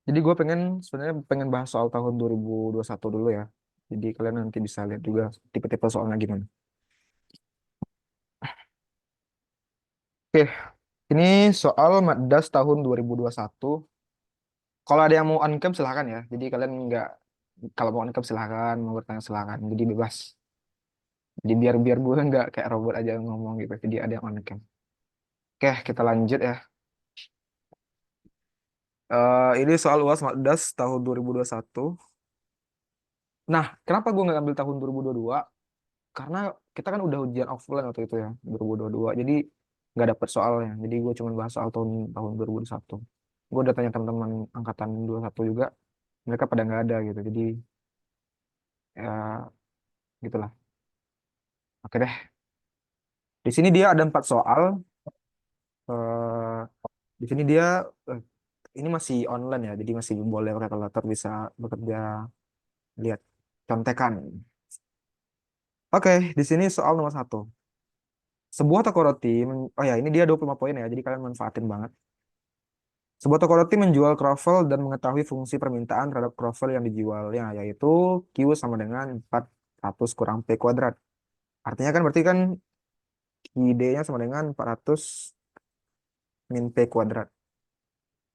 Jadi gue sebenarnya pengen bahas soal tahun 2021 dulu ya. Jadi kalian nanti bisa lihat juga tipe-tipe soalnya gimana. Oke, ini soal Maddas tahun 2021. Kalau ada yang mau on-cam silahkan ya. Jadi kalian nggak, kalau mau on-cam silahkan, mau bertanya silahkan. Jadi bebas. Jadi biar biar gue nggak kayak robot aja ngomong gitu. Jadi ada yang on-cam. Oke, kita lanjut ya. Ini soal UAS Maddas tahun 2021. Nah, kenapa gue nggak ambil tahun 2022? Karena kita kan udah ujian offline waktu itu ya 2022, jadi nggak dapet soalnya, jadi gue cuma bahas soal tahun tahun 2021. Gue udah tanya teman-teman angkatan 21 juga, mereka pada nggak ada gitu, jadi ya gitulah. Oke deh, di sini dia ada 4 soal. eh di sini dia eh, ini masih online ya, jadi masih boleh pakai kalkulator, bisa bekerja, lihat contekan. Oke, di sini soal nomor 1. Sebuah toko roti, oh ya ini dia 25 poin ya, jadi kalian manfaatin banget. Sebuah toko roti menjual kroffel dan mengetahui fungsi permintaan terhadap kroffel yang dijualnya, yaitu Q sama dengan 400 kurang P kuadrat. Artinya kan berarti kan ID-nya sama dengan 400 min P kuadrat,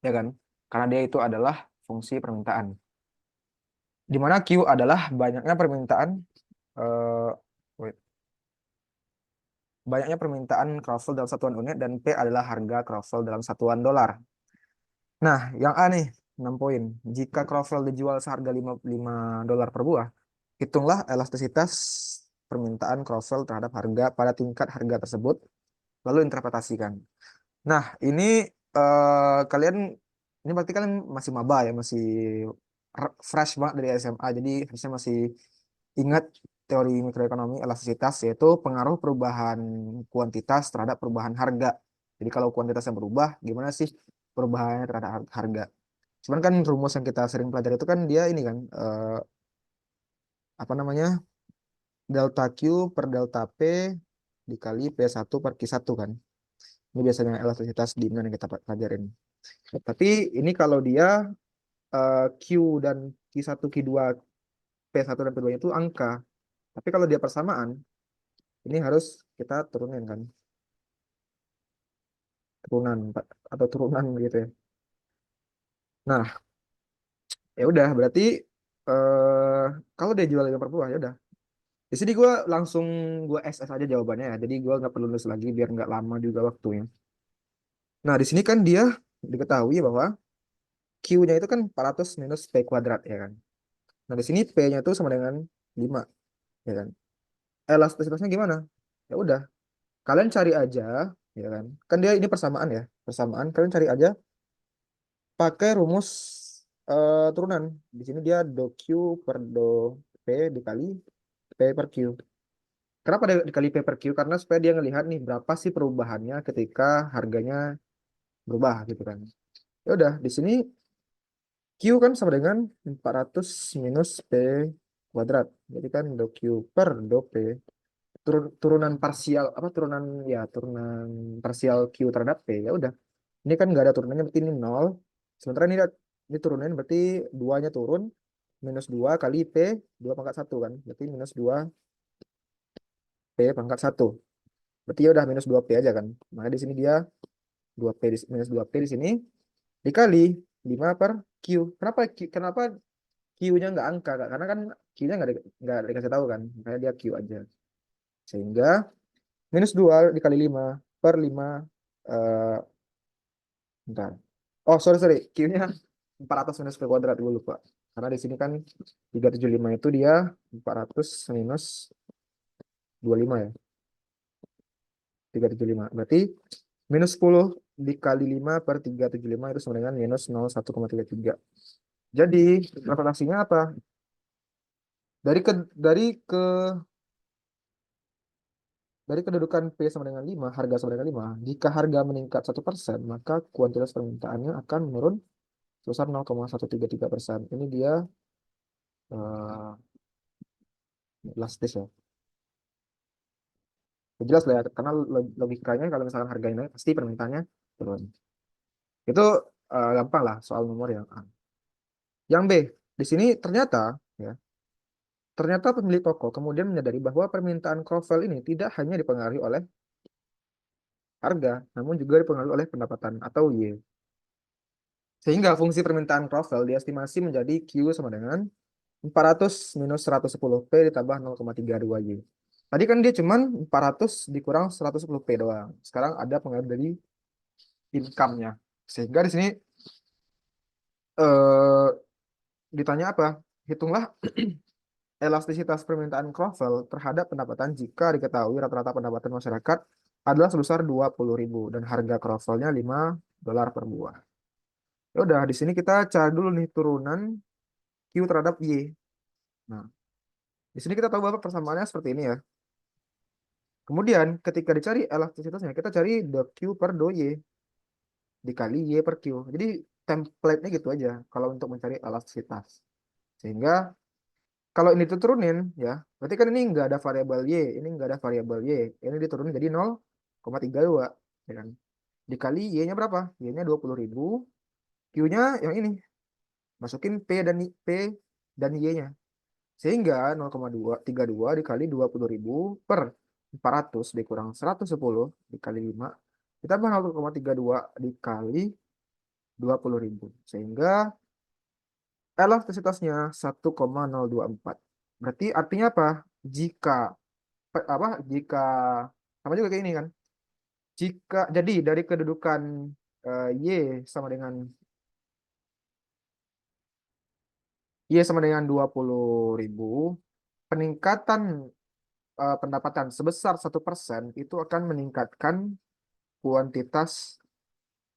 ya kan? Karena dia itu adalah fungsi permintaan. Di mana Q adalah banyaknya permintaan, eh, wait, banyaknya permintaan kroffel dalam satuan unit, dan P adalah harga kroffel dalam satuan dolar. Nah, yang A nih, 6 poin. Jika kroffel dijual seharga 5 dolar per buah, hitunglah elastisitas permintaan cross-sell terhadap harga pada tingkat harga tersebut, lalu interpretasikan. Nah, ini kalian, ini berarti kalian masih maba ya, masih fresh banget dari SMA, jadi harusnya masih ingat teori mikroekonomi elastisitas, yaitu pengaruh perubahan kuantitas terhadap perubahan harga. Jadi kalau kuantitasnya berubah, gimana sih perubahannya terhadap harga? Cuman kan rumus yang kita sering pelajari itu kan dia ini kan, apa namanya, delta Q per delta P dikali P1 per Q1 kan. Ini biasanya elastisitas demand yang kita pelajarin. Tapi ini kalau dia Q dan Q1, Q2, P1 dan P2 itu angka. Tapi kalau dia persamaan, ini harus kita turunin kan. Turunan atau turunan gitu ya. Nah, ya udah berarti kalau dia jual 5 per buah ya udah. Di sini gue SS aja jawabannya ya. Jadi gue nggak perlu nulis lagi biar nggak lama juga waktunya. Nah, di sini kan dia diketahui bahwa Q-nya itu kan 400 minus P kuadrat ya kan. Nah, di sini P-nya itu sama dengan 5 ya kan. Elastisitasnya gimana? Ya udah, kalian cari aja ya kan. Kan dia ini persamaan ya. Persamaan kalian cari aja pakai rumus turunan. Di sini dia do Q per do P dikali P per Q. Kenapa dikali P per Q? Karena supaya dia ngelihat nih berapa sih perubahannya ketika harganya berubah gitu kan. Ya udah, di sini Q kan sama dengan 400 minus P kuadrat. Jadi kan do Q per do P. Turunan parsial, apa turunan, ya turunan parsial Q terhadap P. Ya udah. Ini kan nggak ada turunannya, berarti ini nol. Sementara ini turunin berarti duanya turun. Minus 2 kali P, 2 pangkat satu kan. Berarti minus 2 P pangkat satu. Berarti ya udah minus 2 P aja kan. Maka di sini dia 2 P, minus 2 P di sini dikali 5 per Q. Kenapa Q-nya nggak angka, Kak? Karena kan Q-nya nggak dikasih tahu kan, makanya dia Q aja. Sehingga minus 2 dikali 5 per 5, eh bentar. Oh, sorry, sorry. Q-nya 400 minus P kuadrat, gue lupa. Karena di sini kan 375 itu dia 400 minus 25 ya, 375. Berarti minus 10 dikali 5 per 375 itu sama dengan minus 01,33. Jadi, representasinya apa? Dari ke dari ke Dari kedudukan P sama dengan 5, harga sama dengan 5, jika harga meningkat 1%, maka kuantitas permintaannya akan menurun sebesar 0,133%. Ini dia eh elastis ya. Ya jelas lah ya, karena logikanya kalau misalkan harganya naik, pasti permintaannya turun. Itu gampang lah soal nomor yang A. Yang B, di sini ternyata ya, ternyata pemilik toko kemudian menyadari bahwa permintaan krovel ini tidak hanya dipengaruhi oleh harga, namun juga dipengaruhi oleh pendapatan atau Y. Sehingga fungsi permintaan krovel diestimasi menjadi Q sama dengan 400 minus 110 P ditambah 0,32 Y. Tadi kan dia cuman 400 dikurang 110 P doang. Sekarang ada pengaruh dari income-nya. Sehingga di sini eh, ditanya apa? Hitunglah elastisitas permintaan Krovel terhadap pendapatan jika diketahui rata-rata pendapatan masyarakat adalah sebesar 20.000 dan harga Krovelnya $5 per buah. Ya udah, di sini kita cari dulu nih turunan Q terhadap Y. Nah, di sini kita tahu bahwa persamaannya seperti ini ya. Kemudian ketika dicari elastisitasnya, kita cari dot Q per do Y dikali Y per Q. Jadi template-nya gitu aja kalau untuk mencari elastisitas. Sehingga kalau ini diturunin ya, berarti kan ini nggak ada variabel Y, ini nggak ada variabel Y. Ini diturunin jadi 0,32, ya kan? Dikali Y-nya berapa? Y-nya 20.000, Q-nya yang ini. Masukin P dan Y-nya. Sehingga 0,232 dikali 20.000 per 400 dikurang 110 dikali 5 ditambah 0,32 dikali 20.000. Sehingga elastisitasnya 1,024. Berarti artinya apa? Jika jika sama juga kayak ini kan. Jika jadi dari kedudukan Y sama dengan Y sama dengan 20.000, peningkatan pendapatan sebesar 1% itu akan meningkatkan kuantitas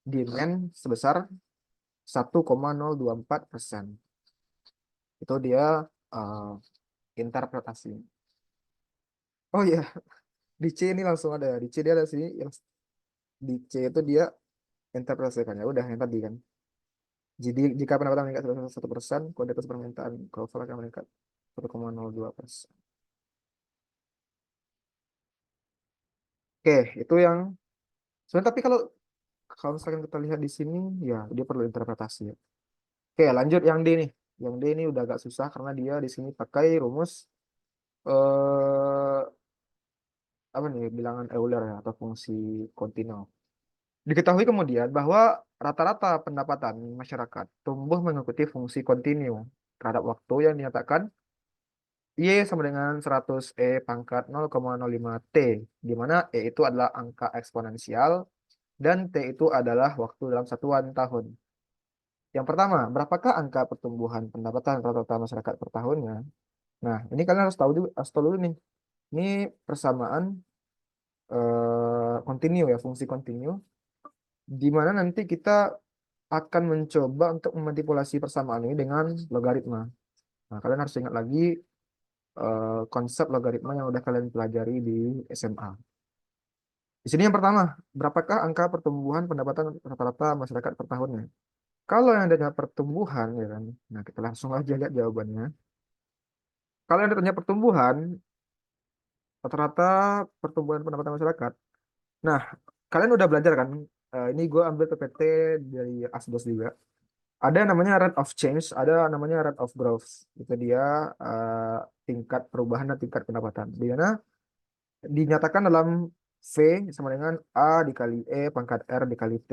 demand sebesar 1,024%. Itu dia uh, interpretasi. Oh iya, di C ini langsung ada ya. Di C dia ada sini yang di C itu dia interpretasikannya. Udah yang tadi kan. Jadi jika pendapatan meningkat sebesar 1%, kuantitas permintaan global akan meningkat 1,02%. Oke, itu yang sebenarnya, tapi kalau kalau misalkan kita lihat di sini ya dia perlu interpretasi ya. Oke, lanjut yang D nih. Yang D ini udah agak susah karena dia di sini pakai rumus eh apa nih bilangan Euler ya atau fungsi kontinu. Diketahui kemudian bahwa rata-rata pendapatan masyarakat tumbuh mengikuti fungsi kontinu terhadap waktu yang dinyatakan Y sama dengan 100 E pangkat 0,05 T, di mana E itu adalah angka eksponensial dan T itu adalah waktu dalam satuan tahun. Yang pertama, berapakah angka pertumbuhan pendapatan rata-rata masyarakat per tahunnya? Nah, ini kalian harus tahu dulu nih. Ini persamaan kontinu ya, fungsi kontinu, di mana nanti kita akan mencoba untuk memanipulasi persamaan ini dengan logaritma. Nah, kalian harus ingat lagi konsep logaritma yang udah kalian pelajari di SMA. Di sini yang pertama, berapakah angka pertumbuhan pendapatan rata-rata masyarakat per tahunnya? Kalau yang adanya pertumbuhan, ya kan, nah kita langsung aja lihat jawabannya. Kalau yang adanya pertumbuhan, rata-rata pertumbuhan pendapatan masyarakat. Nah, kalian udah belajar kan? Ini gue ambil PPT dari Asdos juga. Ada yang namanya rate of change, ada namanya rate of growth. Itu dia eh, tingkat perubahan dan tingkat pendapatan. Di mana dinyatakan dalam V sama dengan A dikali E pangkat R dikali T.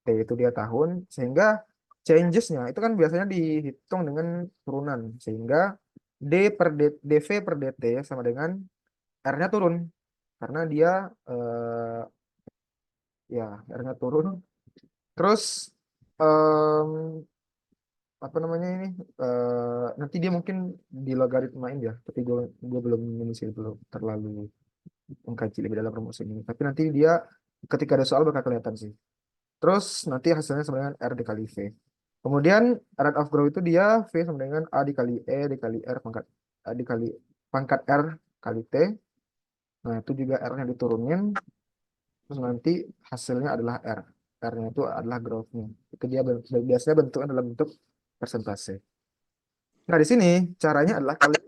T itu dia tahun, sehingga changes-nya itu kan biasanya dihitung dengan turunan. Sehingga DV per DT sama dengan R-nya turun. Karena dia ya R-nya turun. Terus em, apa namanya ini nanti dia mungkin di logaritmain ya, tapi gue belum ini sih, belum terlalu mengkaji lebih dalam rumus ini, tapi nanti dia ketika ada soal bakal kelihatan sih. Terus nanti hasilnya sama dengan R dikali V. Kemudian rate of growth itu dia V sama dengan A dikali E dikali R pangkat A dikali pangkat R kali T. Nah itu juga R-nya diturunin, terus nanti hasilnya adalah R. R-nya itu adalah growth-nya. Itu dia biasanya bentuknya dalam bentuk persentase. Nah, di sini caranya adalah kalian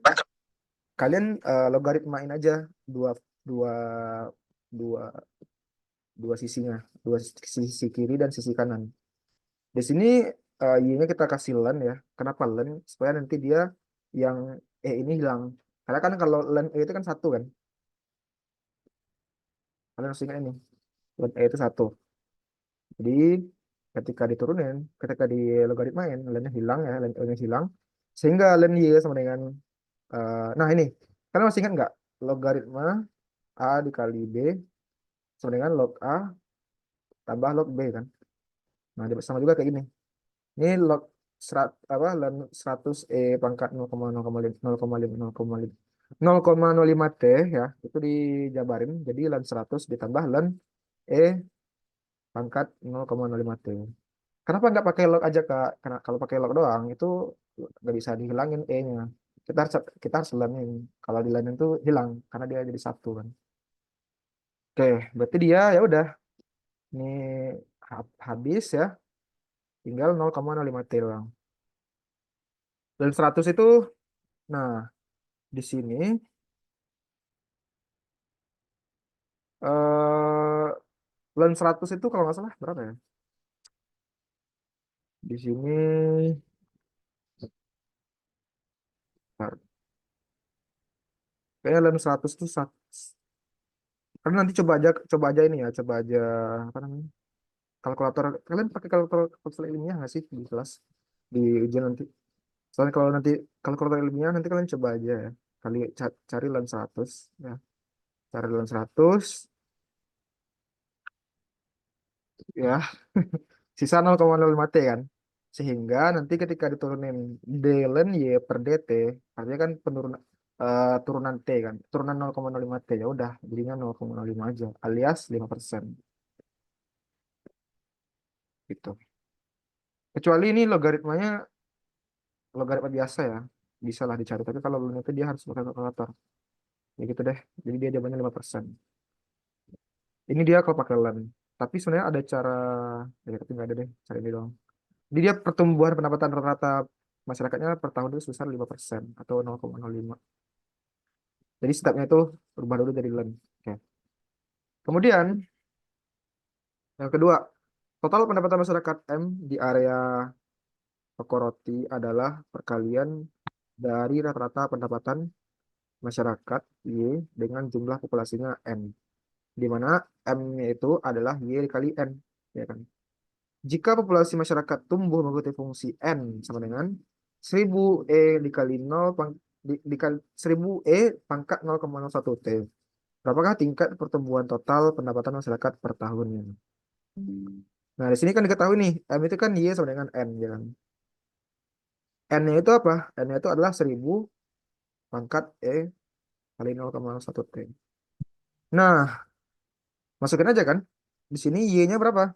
kalian logaritmain aja dua dua dua dua sisinya, dua sisi kiri dan sisi kanan. Di sini y-nya kita kasih len ya. Kenapa len? Supaya nanti dia yang ini hilang. Karena kan kalau len e itu kan satu kan. Kalian harus ingat ini. Len e itu satu. Jadi ketika diturunin, ketika di logaritmain, len hilang ya, len e-nya hilang. Sehingga len y sama dengan nah ini. Kalian masih ingat nggak? Logaritma A dikali B sama dengan log A tambah log B kan. Nah, sama juga kayak gini. Ini log apa len 100 E pangkat 0,05 T ya, itu dijabarin jadi len 100 ditambah len E pangkat 0,05 T. Kenapa nggak pakai log aja Kak? Karena kalau pakai log doang itu nggak bisa dihilangin E-nya. Kita harus lenin. Kalau dilenin tuh hilang karena dia jadi satu kan. Oke, berarti dia ya udah ini habis ya, tinggal 0,05 T doang. Dan 100 itu, nah di sini eh Len 100 itu kalau nggak salah berapa ya? Di sini bentar. Kayaknya Len 100 itu karena nanti coba aja ini ya, coba aja apa namanya? Kalkulator. Kalian pakai kalkulator ilmiah nggak sih di kelas di ujian nanti? Soalnya kalau nanti kalkulator ilmiah nanti kalian coba aja ya. Cari Len 100 ya. Cari Len 100 ya. Sisa 0,05 T kan. Sehingga nanti ketika diturunin D ln Y per DT, artinya kan turunan T kan. Turunan 0,05 T ya udah jadinya 0,05 aja alias 5% gitu. Kecuali ini logaritmanya logaritma biasa ya. Bisa lah dicari, tapi kalau belum itu dia harus pakai kalkulator. Ya gitu deh. Jadi dia jawabannya 5%. Ini dia kalau pakai ln. Tapi sebenarnya ada cara, ya tapi nggak ada deh, cara ini doang. Jadi dia pertumbuhan pendapatan rata-rata masyarakatnya per tahun itu sebesar 5% atau 0,05. Jadi stepnya itu berubah dulu dari lem. Oke. Kemudian yang kedua, total pendapatan masyarakat M di area toko roti adalah perkalian dari rata-rata pendapatan masyarakat Y dengan jumlah populasinya N. Di mana M-nya itu adalah Y dikali N. Ya kan? Jika populasi masyarakat tumbuh mengikuti fungsi N sama dengan 1000 E dikali 0 dikali 1000 E pangkat 0,01 T. Berapakah tingkat pertumbuhan total pendapatan masyarakat per tahunnya? Nah, di sini kan diketahui nih, M itu kan Y sama dengan N, ya kan? N-nya itu apa? N-nya itu adalah 1000 pangkat E kali 0,01 T. Nah, masukin aja kan? Di sini Y-nya berapa?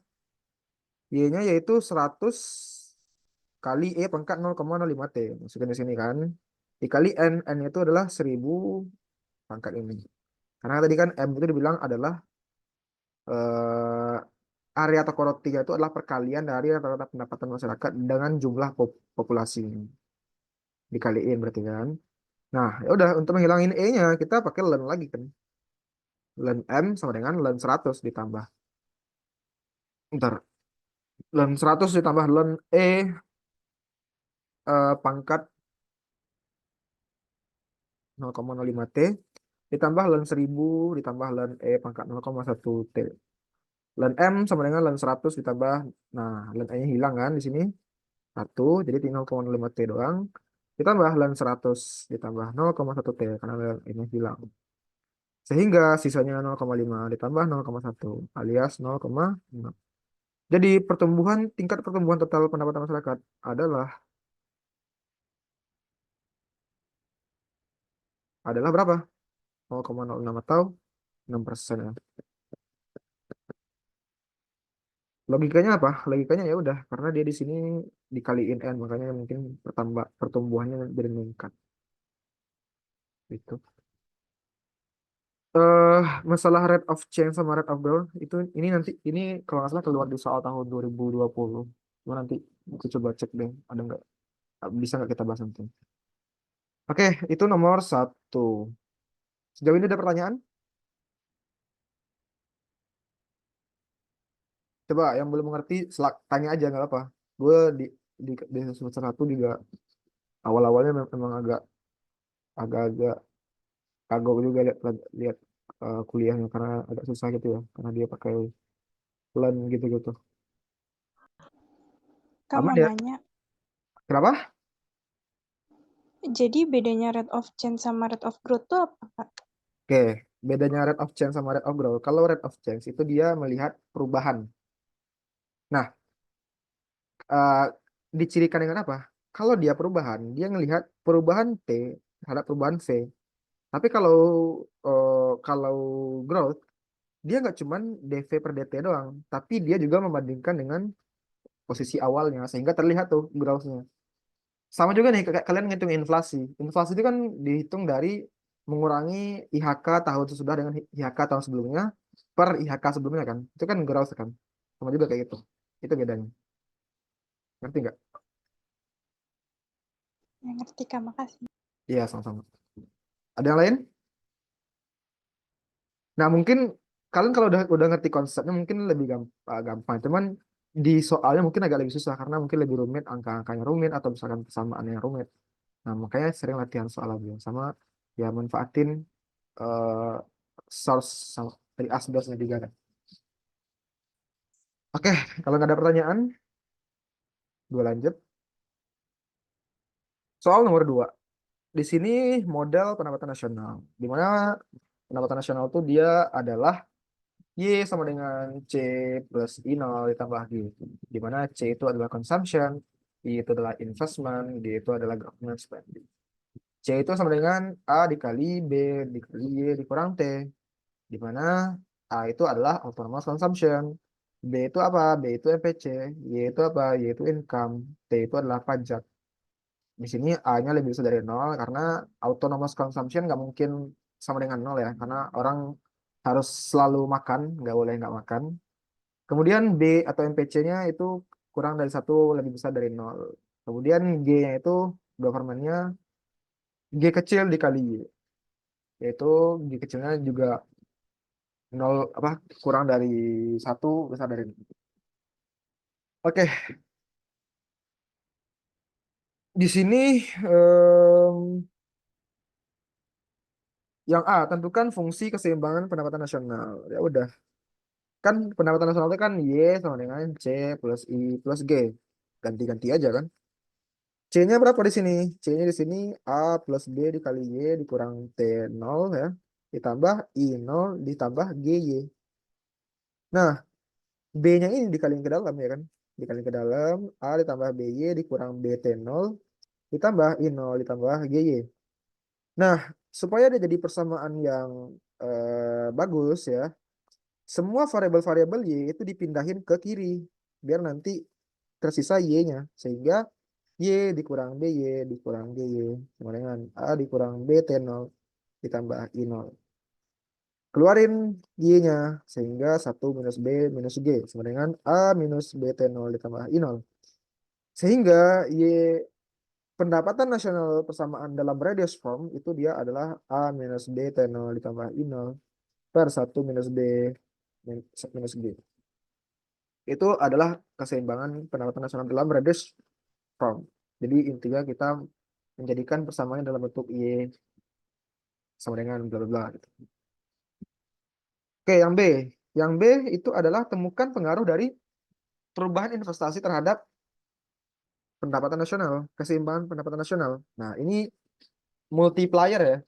Y-nya yaitu 100 kali E pangkat 0,05 T. Masukin di sini kan? Dikali N, N itu adalah 1000 pangkat ini. Karena tadi kan M itu dibilang adalah eh, area toko roti itu adalah perkalian dari rata-rata pendapatan masyarakat dengan jumlah populasi. Dikaliin berarti kan. Nah, ya udah untuk menghilangin E-nya kita pakai len lagi kan. Len M sama dengan len 100 ditambah. Ntar, len 100 ditambah len E pangkat 0,05 T ditambah len 1000 ditambah len E pangkat 0,1 T. Len M sama dengan len 100 ditambah, nah len E-nya hilang kan di sini. Satu, jadi tinggal 0,05 T doang. Ditambah len 100 ditambah 0,1 T karena len E-nya hilang. Sehingga sisanya 0,5 ditambah 0,1 alias 0,6. Jadi tingkat pertumbuhan total pendapatan masyarakat adalah adalah berapa? 0,06 atau 6% ya. Logikanya apa? Logikanya ya udah karena dia di sini dikaliin N makanya mungkin pertumbuhannya jadi meningkat gitu. Masalah rate of change sama rate of growth itu ini kalau nggak salah keluar di soal tahun 2020. Cuma nanti aku coba cek deh ada nggak bisa nggak kita bahas nanti. Oke, itu nomor satu. Sejauh ini ada pertanyaan? Coba yang belum mengerti tanya aja nggak apa. Gue di semester 1 juga awal-awalnya memang agak-agak kagok juga lihat lihat kuliahnya karena agak susah gitu ya karena dia pakai plan gitu-gitu. Kak Aman mau ya? nanya, Kenapa? jadi bedanya rate of change sama rate of growth tuh apa, Kak? Oke, bedanya rate of change sama rate of growth. Kalau rate of change itu dia melihat perubahan. Nah, eh, dicirikan dengan apa? Kalau dia perubahan, dia ngelihat perubahan T terhadap perubahan V. Tapi kalau growth, dia nggak cuman dv per dt doang, tapi dia juga membandingkan dengan posisi awalnya, sehingga terlihat tuh growth-nya. Sama juga nih, kayak kalian ngitung inflasi. Inflasi itu kan dihitung dari mengurangi IHK tahun sesudah dengan IHK tahun sebelumnya per IHK sebelumnya kan. Itu kan growth kan. Sama juga kayak gitu. Itu bedanya. Ngerti nggak? Yang ngerti, Kak, makasih. Iya, sama-sama. Ada yang lain? Nah, mungkin kalian kalau udah ngerti konsepnya mungkin lebih gampang. Cuman di soalnya mungkin agak lebih susah karena mungkin lebih rumit, angka-angkanya rumit atau misalkan persamaannya yang rumit. Nah, makanya sering latihan soal aja. Sama ya manfaatin eh, source dari asdosnya juga kan. Oke, kalau nggak ada pertanyaan, gue lanjut. Soal nomor 2. Di sini model pendapatan nasional. Di mana pendapatan nasional itu dia adalah Y sama dengan C plus I0 ditambah G. Di mana C itu adalah consumption, I itu adalah investment, D itu adalah government spending. C itu sama dengan A dikali B dikali Y dikurang T. Di mana A itu adalah autonomous consumption. B itu apa? B itu MPC. Y itu apa? Y itu income. T itu adalah pajak. Di sini A-nya lebih besar dari nol karena autonomous consumption nggak mungkin sama dengan nol ya. Karena orang harus selalu makan, nggak boleh nggak makan. Kemudian B atau MPC-nya itu kurang dari satu lebih besar dari nol. Kemudian G-nya itu government-nya G kecil dikali Y. Yaitu G kecilnya juga nol apa kurang dari satu besar dari nol. Oke, di sini em, yang A tentukan fungsi keseimbangan pendapatan nasional. Ya udah, kan pendapatan nasional itu kan Y sama dengan C plus I plus G. Ganti-ganti aja kan. C-nya berapa di sini? C-nya di sini A plus B dikali Y dikurang T0 ya. Ditambah I0 ditambah GY. Nah, B-nya ini dikaliin ke dalam ya kan. Dikaliin ke dalam, A ditambah BY dikurang BT0 ditambah I0 ditambah GY. Nah, supaya dia jadi persamaan yang bagus ya, semua variabel-variabel Y itu dipindahin ke kiri. Biar nanti tersisa Y-nya. Sehingga Y dikurang BY dikurang GY. Sama dengan A dikurang BT0 ditambah I0. Keluarin Y-nya. Sehingga satu minus B minus G. Sama dengan A minus BT0 ditambah I0. Sehingga Y pendapatan nasional persamaan dalam radius form itu dia adalah A minus BT0 ditambah I0 per satu minus B minus G. Itu adalah keseimbangan pendapatan nasional dalam radius form. Jadi intinya kita menjadikan persamaannya dalam bentuk Y sama dengan bla bla bla gitu. Oke, yang B. Yang B itu adalah temukan pengaruh dari perubahan investasi terhadap pendapatan nasional, keseimbangan pendapatan nasional. Nah, ini multiplier ya.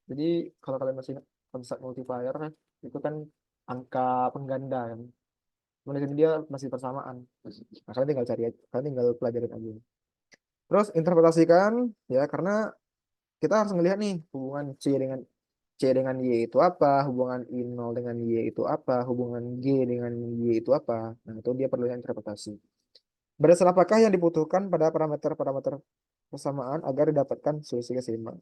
Jadi kalau kalian masih ingat konsep multiplier kan, itu kan angka pengganda kan. Cuman di sini dia masih persamaan. Nah, kalian tinggal cari aja, kalian tinggal pelajarin aja. Terus interpretasikan ya karena kita harus ngelihat nih hubungan C dengan Y itu apa, hubungan I0 dengan Y itu apa, hubungan G dengan Y itu apa. Nah, itu dia perlu interpretasi. Berdasar apakah yang dibutuhkan pada parameter-parameter persamaan agar didapatkan solusi keseimbangan.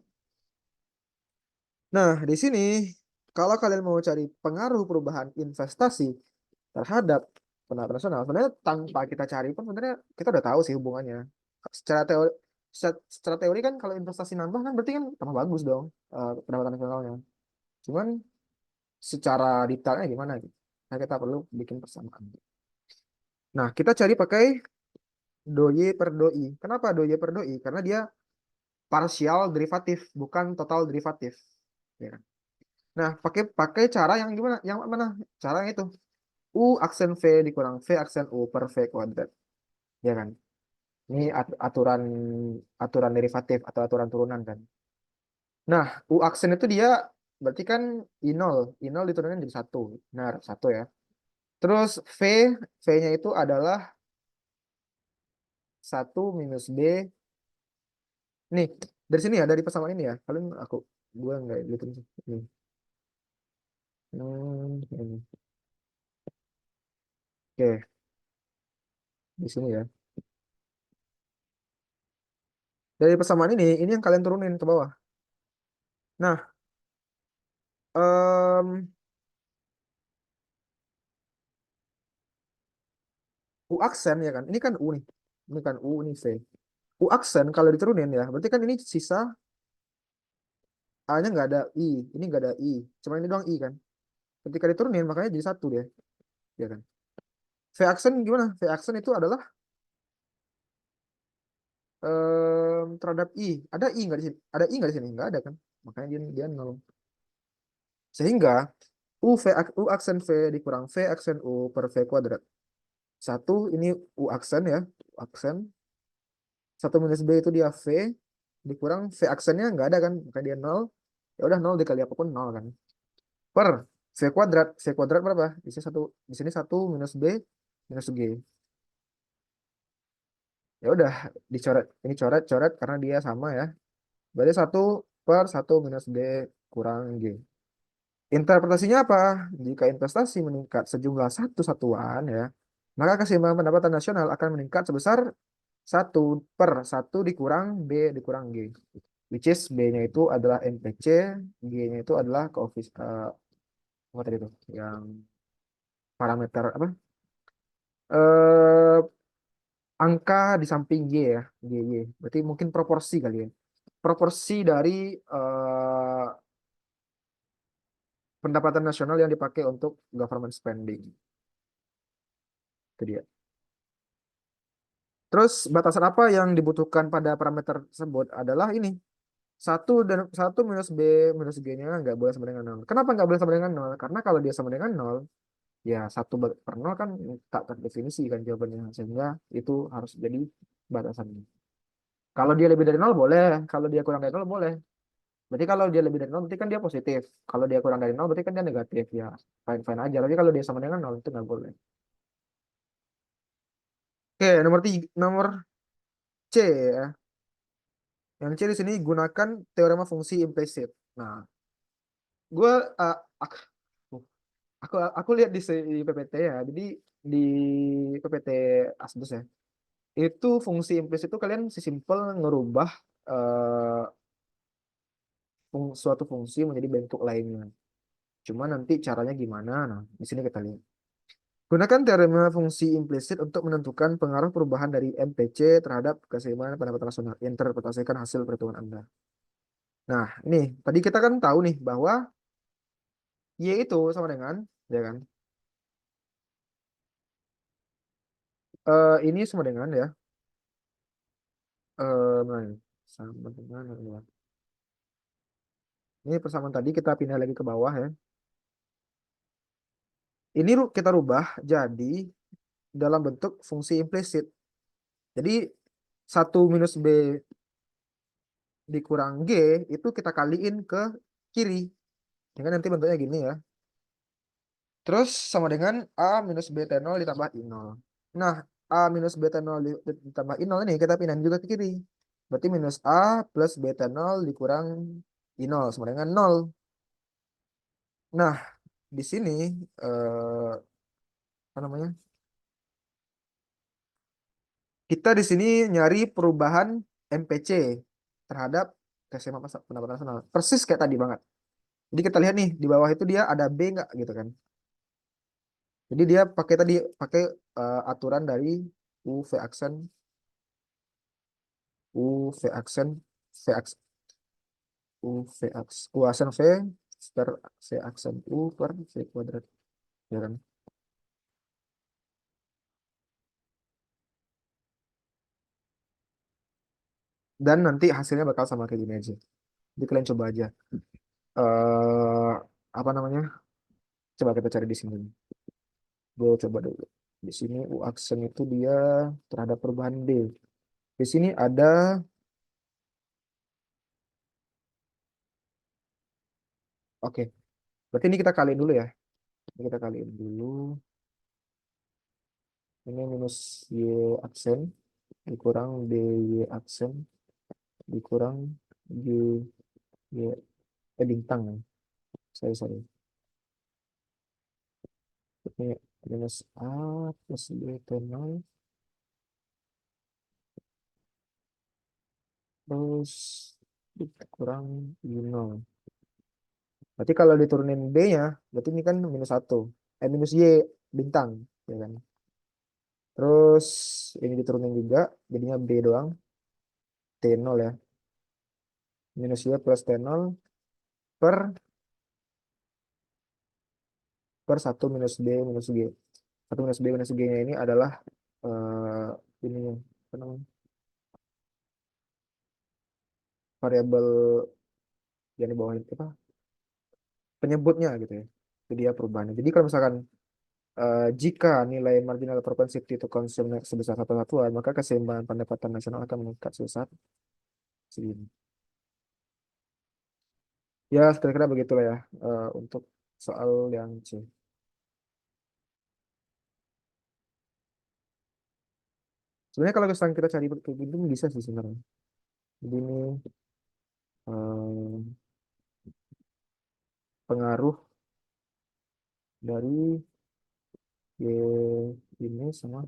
Nah, di sini kalau kalian mau cari pengaruh perubahan investasi terhadap pendapatan nasional, sebenarnya tanpa kita cari pun sebenarnya kita udah tahu sih hubungannya. Secara teori, secara teori kan kalau investasi nambah kan berarti kan tambah bagus dong pendapatan nasionalnya. Cuman secara detailnya gimana gitu. Nah, kita perlu bikin persamaan. Nah, kita cari pakai do Y per do I. Kenapa do Y per do I? Karena dia partial derivatif, bukan total derivatif. Ya kan? Nah, pakai pakai cara yang gimana? Yang mana? Cara yang itu. U aksen V dikurang V aksen U per V kuadrat. Ya kan? Ini aturan aturan derivatif atau aturan turunan kan. Nah, U aksen itu dia berarti kan I0. I0 diturunin jadi satu. Benar, satu ya. Terus V-nya itu adalah satu minus B. Nih, dari sini ya, dari persamaan ini ya. Kalian gue nggak gitu sih. Ini. Ini. Oke, di sini ya. Dari persamaan ini yang kalian turunin ke bawah. Nah, em, U aksen ya kan. Ini kan U nih. Ini kan U, ini V. U aksen kalau diturunin ya, berarti kan ini sisa A-nya nggak ada I. Ini nggak ada I. Cuma ini doang I kan. Ketika diturunin, makanya jadi satu dia. Ya kan. V aksen gimana? V aksen itu adalah terhadap I. Ada I nggak di sini? Ada I nggak di sini? Nggak ada kan? Makanya dia nol. Sehingga U aksen V dikurang V aksen U per V kuadrat. Satu ini U aksen ya. U aksen. Satu minus B itu dia V. Dikurang V aksennya nggak ada kan? Makanya dia nol. Ya udah nol dikali apapun nol kan. Per V kuadrat. V kuadrat berapa? Di sini satu minus B minus G. Ya udah dicoret. Ini coret karena dia sama ya. Berarti satu per satu minus B kurang G. Interpretasinya apa? Jika investasi meningkat sejumlah satu satuan ya, maka keseimbangan pendapatan nasional akan meningkat sebesar satu per satu dikurang B dikurang G. Which is B-nya itu adalah MPC, G-nya itu adalah apa tadi itu? Yang parameter apa? Eh angka di samping Y ya, GY. Berarti mungkin proporsi kali ya. Proporsi dari eh, pendapatan nasional yang dipakai untuk government spending. Itu dia. Terus batasan apa yang dibutuhkan pada parameter tersebut adalah ini. Satu minus B minus G-nya nggak boleh sama dengan nol. Kenapa nggak boleh sama dengan nol? Karena kalau dia sama dengan nol, ya per nol kan tak terdefinisi kan jawabannya. Sehingga itu harus jadi batasannya. Kalau dia lebih dari nol boleh. Kalau dia kurang dari nol boleh. Berarti kalau dia lebih dari nol berarti kan dia positif. Kalau dia kurang dari nol berarti kan dia negatif. Ya fine-fine aja. Tapi kalau dia sama dengan nol itu nggak boleh. Oke, nomor C ya. Yang C di sini gunakan teorema fungsi implisit. Nah, gue aku, aku lihat di PPT ya. Jadi di PPT Asdos ya. Itu fungsi implisit itu kalian sesimpel ngerubah eh, suatu fungsi menjadi bentuk lainnya. Cuma nanti caranya gimana? Nah, di sini kita lihat. Gunakan teorema fungsi implisit untuk menentukan pengaruh perubahan dari MPC terhadap keseimbangan pendapatan nasional. Interpretasikan hasil perhitungan Anda. Nah, ini tadi kita kan tahu nih bahwa Y itu sama dengan, ya kan? Ini sama dengan ya. Mana ini? Sama dengan ya. Ini persamaan tadi kita pindah lagi ke bawah ya. Ini kita rubah jadi dalam bentuk fungsi implisit. Jadi satu minus B dikurang G itu kita kaliin ke kiri. Dengan nanti bentuknya gini ya. Terus sama dengan A minus B T0 ditambah I0. Nah, A minus B T0 ditambah I0 ini kita pindahin juga ke kiri. Berarti minus A plus B T0 dikurang I0 sama dengan 0. Nah, di sini apa namanya? Kita di sini nyari perubahan MPC terhadap keseimbangan pendapatan nasional. Persis kayak tadi banget. Jadi kita lihat nih di bawah itu dia ada B nggak gitu kan? Jadi dia pakai aturan dari UV aksen UV aksen V aksen UV aksen U aksen V per V aksen U per V kuadrat ya kan? Dan nanti hasilnya bakal sama kayak gini aja. Jadi kalian coba aja. eh Apa namanya? Coba kita cari di sini. Gue coba dulu. Di sini U aksen itu dia terhadap perubahan D. Di sini ada, oke. Berarti ini kita kaliin dulu ya. Ini kita kaliin dulu. Ini minus Y aksen dikurang DY aksen dikurang Y, Y bintang ya. Sorry. Ini minus A plus B T0 terus dikurang Y0. Berarti kalau diturunin B-nya, berarti ini kan minus satu. Minus Y bintang. Ya kan? Terus ini diturunin juga, jadinya B doang. T0 ya. Minus Y plus T0 per satu minus B minus G. Satu minus B minus G-nya ini adalah ini apa namanya, variabel yang di bawah itu apa, penyebutnya gitu ya. Jadi dia perubahannya. Jadi kalau misalkan jika nilai marginal propensity to consume sebesar satu satuan, maka keseimbangan pendapatan nasional akan meningkat sebesar segini. Ya, kira-kira begitulah ya untuk soal yang C. Sebenarnya kalau misalkan kita cari kayak gitu bisa sih sebenarnya. Jadi ini eh, pengaruh dari Y ini sama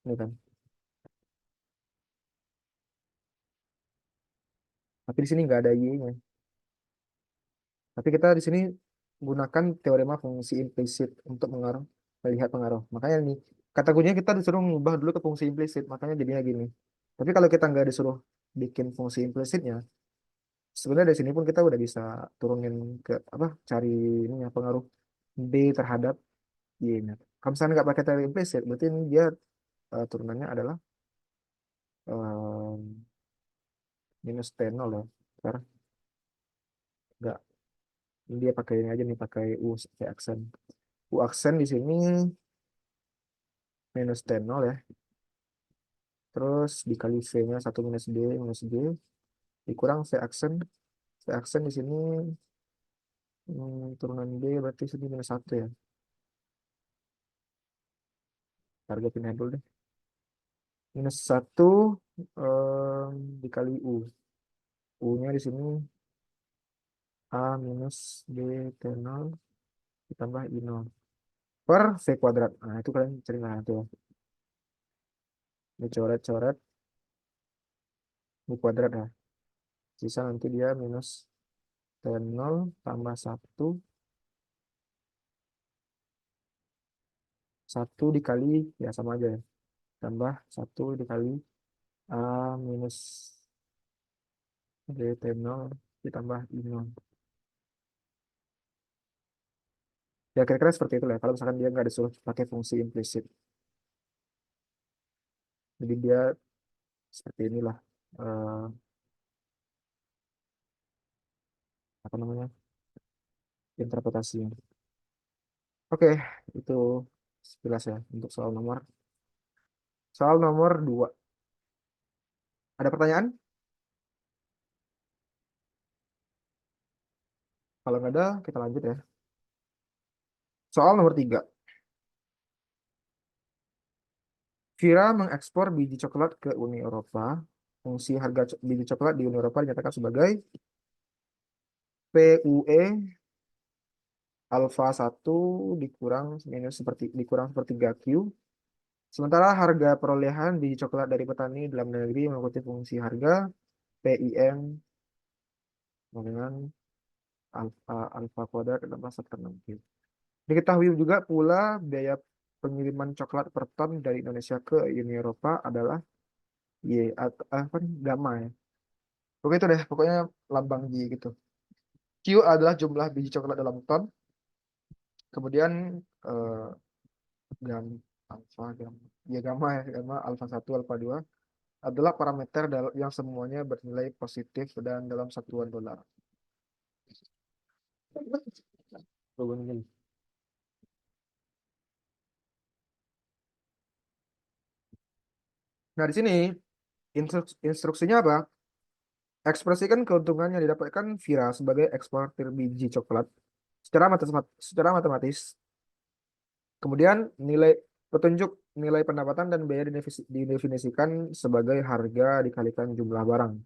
ini kan. Tapi di sini nggak ada Y-nya. Tapi kita di sini gunakan teorema fungsi implisit untuk melihat pengaruh. Makanya nih, kata kuncinya kita disuruh mengubah dulu ke fungsi implisit, makanya jadinya gini. Tapi kalau kita nggak disuruh bikin fungsi implisitnya, sebenarnya dari sini pun kita udah bisa turunin ke apa, cari ini ya, pengaruh B terhadap Y-nya. Kalau misalnya nggak pakai teori implisit, berarti ini dia turunannya adalah eh, minus T0 ya. Ntar nggak, ini dia pakai ini aja nih, pakai U sebagai aksen. U aksen di sini minus T0 ya. Terus dikali V-nya satu minus B minus G dikurang V aksen. V aksen di sini turunan B berarti sini minus satu ya. Harga pindah dulu deh. Minus satu dikali U. U-nya di sini A minus B T0 ditambah I0 per V kuadrat. Nah, itu kalian cari lah tuh. Ini coret-coret U kuadrat ya. Sisa nanti dia minus T0 tambah satu, satu dikali, ya sama aja ya. Tambah satu dikali A minus B T0 ditambah I0. Ya kira-kira seperti itu lah ya. Kalau misalkan dia nggak disuruh pakai fungsi implisit. Jadi dia seperti inilah eh, apa namanya, interpretasinya. Oke, itu sekilas ya untuk soal nomor. Soal nomor 2. Ada pertanyaan? Kalau nggak ada, kita lanjut ya. Soal nomor 3. Vira mengekspor biji coklat ke Uni Eropa. Fungsi harga biji coklat di Uni Eropa dinyatakan sebagai PUE alfa satu dikurang sepertiga Q. Sementara harga perolehan biji coklat dari petani dalam negeri mengikuti fungsi harga PIM dengan alfa kuadrat dalam masa tertentu. Diketahui juga pula biaya pengiriman coklat per ton dari Indonesia ke Uni Eropa adalah Y atau apa nih, gamma ya. Pokoknya itu deh, pokoknya lambang Y gitu. Q adalah jumlah biji coklat dalam ton. Kemudian eh, gam alfa gamma, ya gamma ya, gamma alfa satu alfa 2 adalah parameter yang semuanya bernilai positif dan dalam satuan dolar. Nah, di sini instruksinya apa? Ekspresikan keuntungan yang didapatkan Vira sebagai eksportir biji coklat secara matematis. Kemudian nilai petunjuk nilai pendapatan dan biaya didefinisikan sebagai harga dikalikan jumlah barang,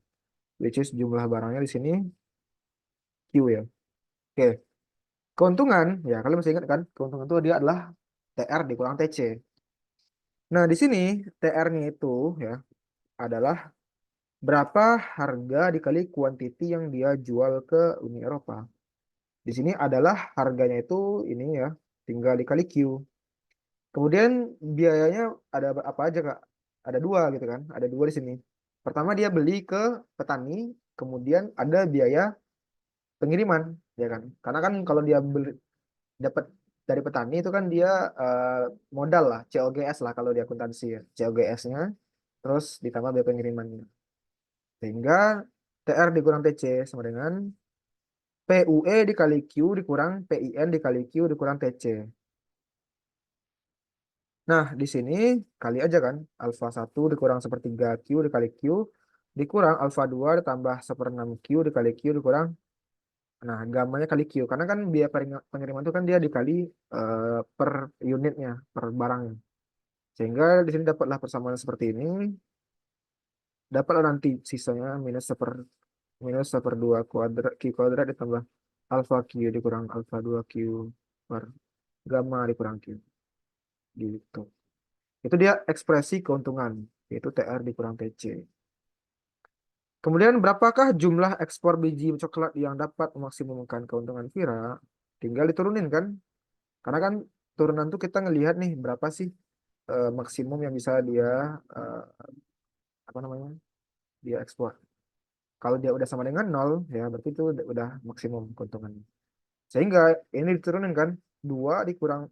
which is jumlah barangnya di sini Q ya. Oke, keuntungan ya kalian masih ingat kan? Keuntungan itu dia adalah TR dikurang TC. Nah, di sini TR-nya itu ya adalah berapa harga dikali kuantiti yang dia jual ke Uni Eropa. Di sini adalah harganya itu ini ya, tinggal dikali Q. Kemudian biayanya ada apa aja Kak? Ada dua gitu kan? Ada dua di sini. Pertama dia beli ke petani, kemudian ada biaya pengiriman, ya kan? Karena kan kalau dia beli dapat dari petani itu kan dia eh, modal lah, COGS lah kalau di akuntansi ya. COGS-nya terus ditambah biaya pengirimannya. Sehingga TR dikurang TC sama dengan PUE dikali Q dikurang PIN dikali Q dikurang TC. Nah, di sini kali aja kan, alfa 1 dikurang sepertiga Q dikali Q, dikurang alfa 2 ditambah seperenam Q dikali Q dikurang, nah gamanya kali Q. Karena kan biaya pengiriman itu kan dia dikali per unitnya, per barangnya. Sehingga di sini dapatlah persamaan seperti ini, dapatlah nanti sisanya minus seperdua kuadrat Q kuadrat ditambah alfa Q dikurang alfa 2 Q per gamma dikurang Q. Gitu. Itu dia ekspresi keuntungan, yaitu TR dikurang TC. Kemudian berapakah jumlah ekspor biji coklat yang dapat memaksimumkan keuntungan Vira? Tinggal diturunin kan? Karena kan turunan tuh kita ngelihat nih berapa sih maksimum yang bisa dia eh, apa namanya? Dia ekspor. Kalau dia udah sama dengan nol, ya berarti itu udah maksimum keuntungannya. Sehingga ini diturunin kan? Dua dikurang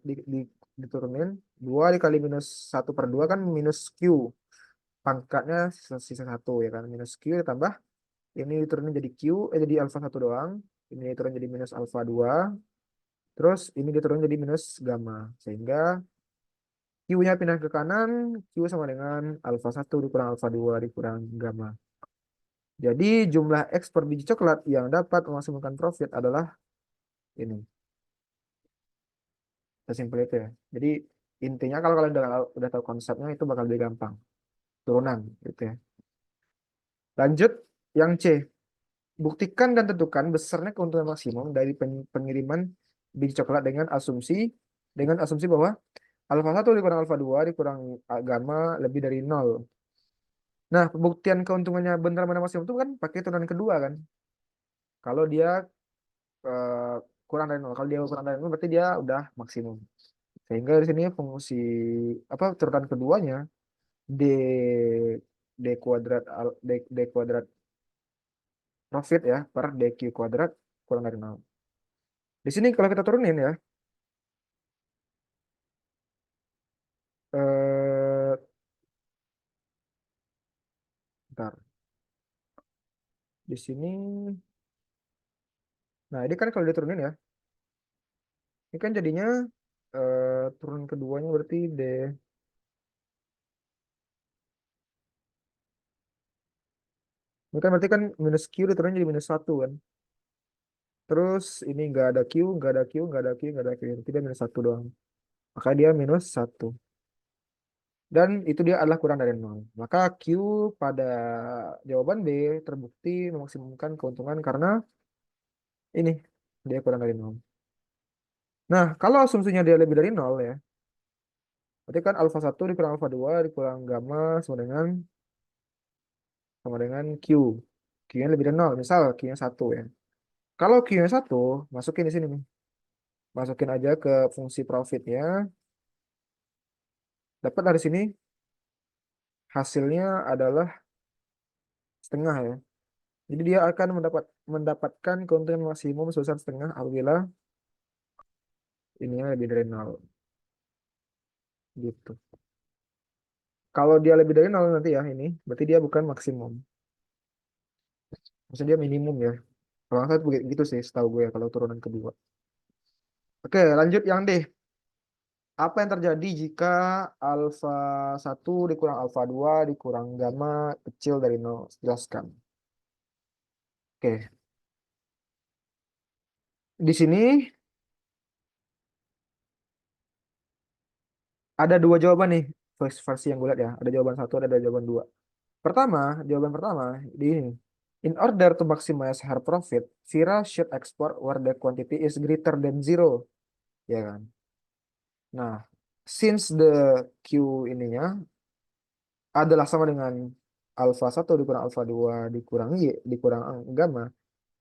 diturunin 2 dikali minus 1/2 kan minus Q. Pangkatnya sisa satu ya kan minus Q ditambah ini diturunin jadi Q jadi alfa satu doang, ini turun jadi minus alfa 2, terus ini diturun jadi minus gamma, sehingga Q-nya pindah ke kanan, Q sama dengan alfa satu dikurang alfa 2 dikurang gamma. Jadi jumlah ekspor biji coklat yang dapat memaksimalkan profit adalah ini. Sesimpel itu ya. Jadi intinya kalau kalian udah tahu konsepnya itu bakal lebih gampang. Turunan gitu ya. Lanjut yang C. Buktikan dan tentukan besarnya keuntungan maksimum dari pengiriman biji coklat dengan asumsi bahwa alfa satu dikurang alfa 2 dikurang gamma lebih dari nol. Nah, pembuktian keuntungannya benar mana maksimum itu kan pakai turunan kedua kan. Kalau dia eh, kurang dari nol, kalau dia kurang dari nol berarti dia udah maksimum. Sehingga di sini fungsi apa turunan keduanya d d kuadrat d kuadrat profit ya per dq kuadrat kurang dari nol. Di sini kalau kita turunin ya, eh bentar. Di sini, nah ini kan kalau diturunin ya, ini kan jadinya turun keduanya berarti ini kan berarti kan minus Q diturunin jadi minus satu kan. Terus ini nggak ada Q, nggak ada Q, nggak ada Q, nggak ada Q, berarti dia minus satu doang. Maka dia minus satu. Dan itu dia adalah kurang dari nol. Maka Q pada jawaban B terbukti memaksimumkan keuntungan karena ini dia kurang dari nol. Nah, kalau asumsinya dia lebih dari nol ya, berarti kan alfa satu dikurang alfa 2 dikurang gamma sama dengan Q. Q-nya lebih dari nol, misal Q-nya satu ya. Kalau Q-nya satu, masukin di sini nih. Masukin aja ke fungsi profitnya. Dapat dari sini hasilnya adalah setengah ya. Jadi dia akan mendapatkan keuntungan maksimum sebesar setengah apabila ininya lebih dari nol. Gitu. Kalau dia lebih dari nol nanti ya ini, berarti dia bukan maksimum. Maksudnya dia minimum ya. Kalau nggak salah begitu sih, setahu gue ya, kalau turunan kedua. Oke, lanjut yang D. Apa yang terjadi jika alfa satu dikurang alfa 2 dikurang gamma kecil dari nol? Jelaskan. Oke, di sini ada dua jawaban nih, versi yang gue lihat ya. Ada jawaban satu, ada jawaban dua. Pertama, jawaban pertama di ini. In order to maximize her profit, Vira should export where the quantity is greater than zero. Ya kan? Nah, since the Q ininya adalah sama dengan alfa satu dikurang alfa 2 dikurang Y dikurang gamma,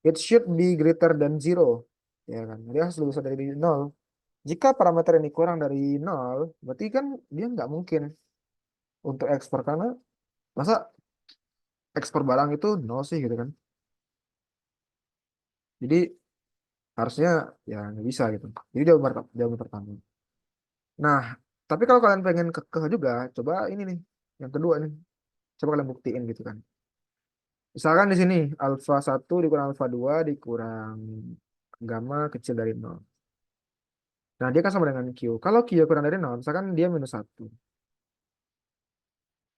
it should be greater than zero. Ya kan? Dia harus lebih besar dari nol. Jika parameter ini kurang dari nol, berarti kan dia nggak mungkin untuk ekspor karena masa ekspor barang itu nol sih gitu kan. Jadi harusnya ya nggak bisa gitu. Jadi jawaban pertama. Nah, tapi kalau kalian pengen kekeh juga, coba ini nih, yang kedua nih. Coba kalian buktiin gitu kan. Misalkan di sini alfa satu dikurang alfa 2 dikurang gamma kecil dari nol. Nah, dia kan sama dengan Q. Kalau Q kurang dari nol, misalkan dia minus satu.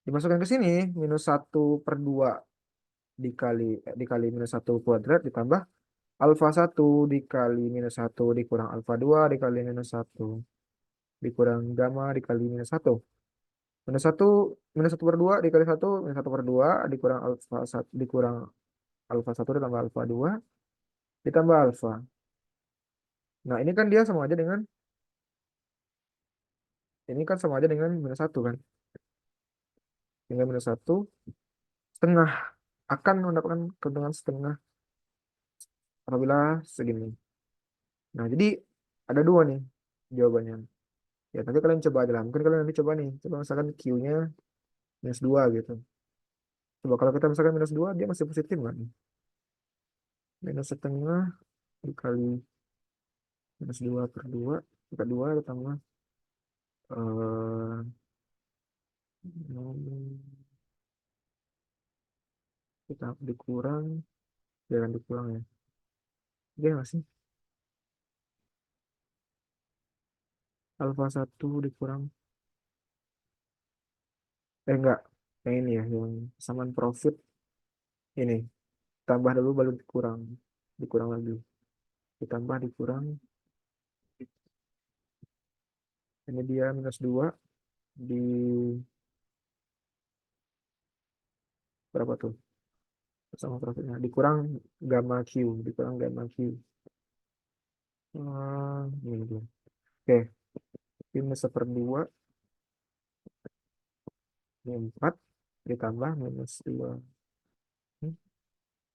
Dimasukkan ke sini, minus satu per 2 dikali minus satu kuadrat ditambah alfa satu dikali minus satu dikurang alfa 2 dikali minus satu dikurang gamma dikali minus satu. Minus satu per 2 dikali satu minus satu per 2 dikurang alfa satu dikurang alfa satu ditambah alfa 2 ditambah alfa. Nah, ini kan sama aja dengan minus satu kan. Dengan minus satu setengah akan mendapatkan keuntungan setengah apabila segini. Nah, jadi ada dua nih jawabannya. Ya, nanti kalian coba aja lah. Mungkin kalian nanti coba nih. Coba misalkan Q-nya minus 2 gitu. Coba kalau kita misalkan minus 2 dia masih positif nggak nih? Minus setengah dikali minus 2 per 2 kita 2 ditambah eh kita dikurang, jangan dikurang ya. Dia nggak sih? Alfa satu dikurang, enggak. Yang ini ya, yang samaan profit ini. Tambah dulu baru dikurang. Dikurang lagi. Ditambah dikurang. Ini dia minus 2 di berapa tuh? Sama profitnya. Dikurang gamma Q. Dikurang gamma Q. Ini dia. Oke. Minus 1/2. Ini 4. Ditambah minus 2.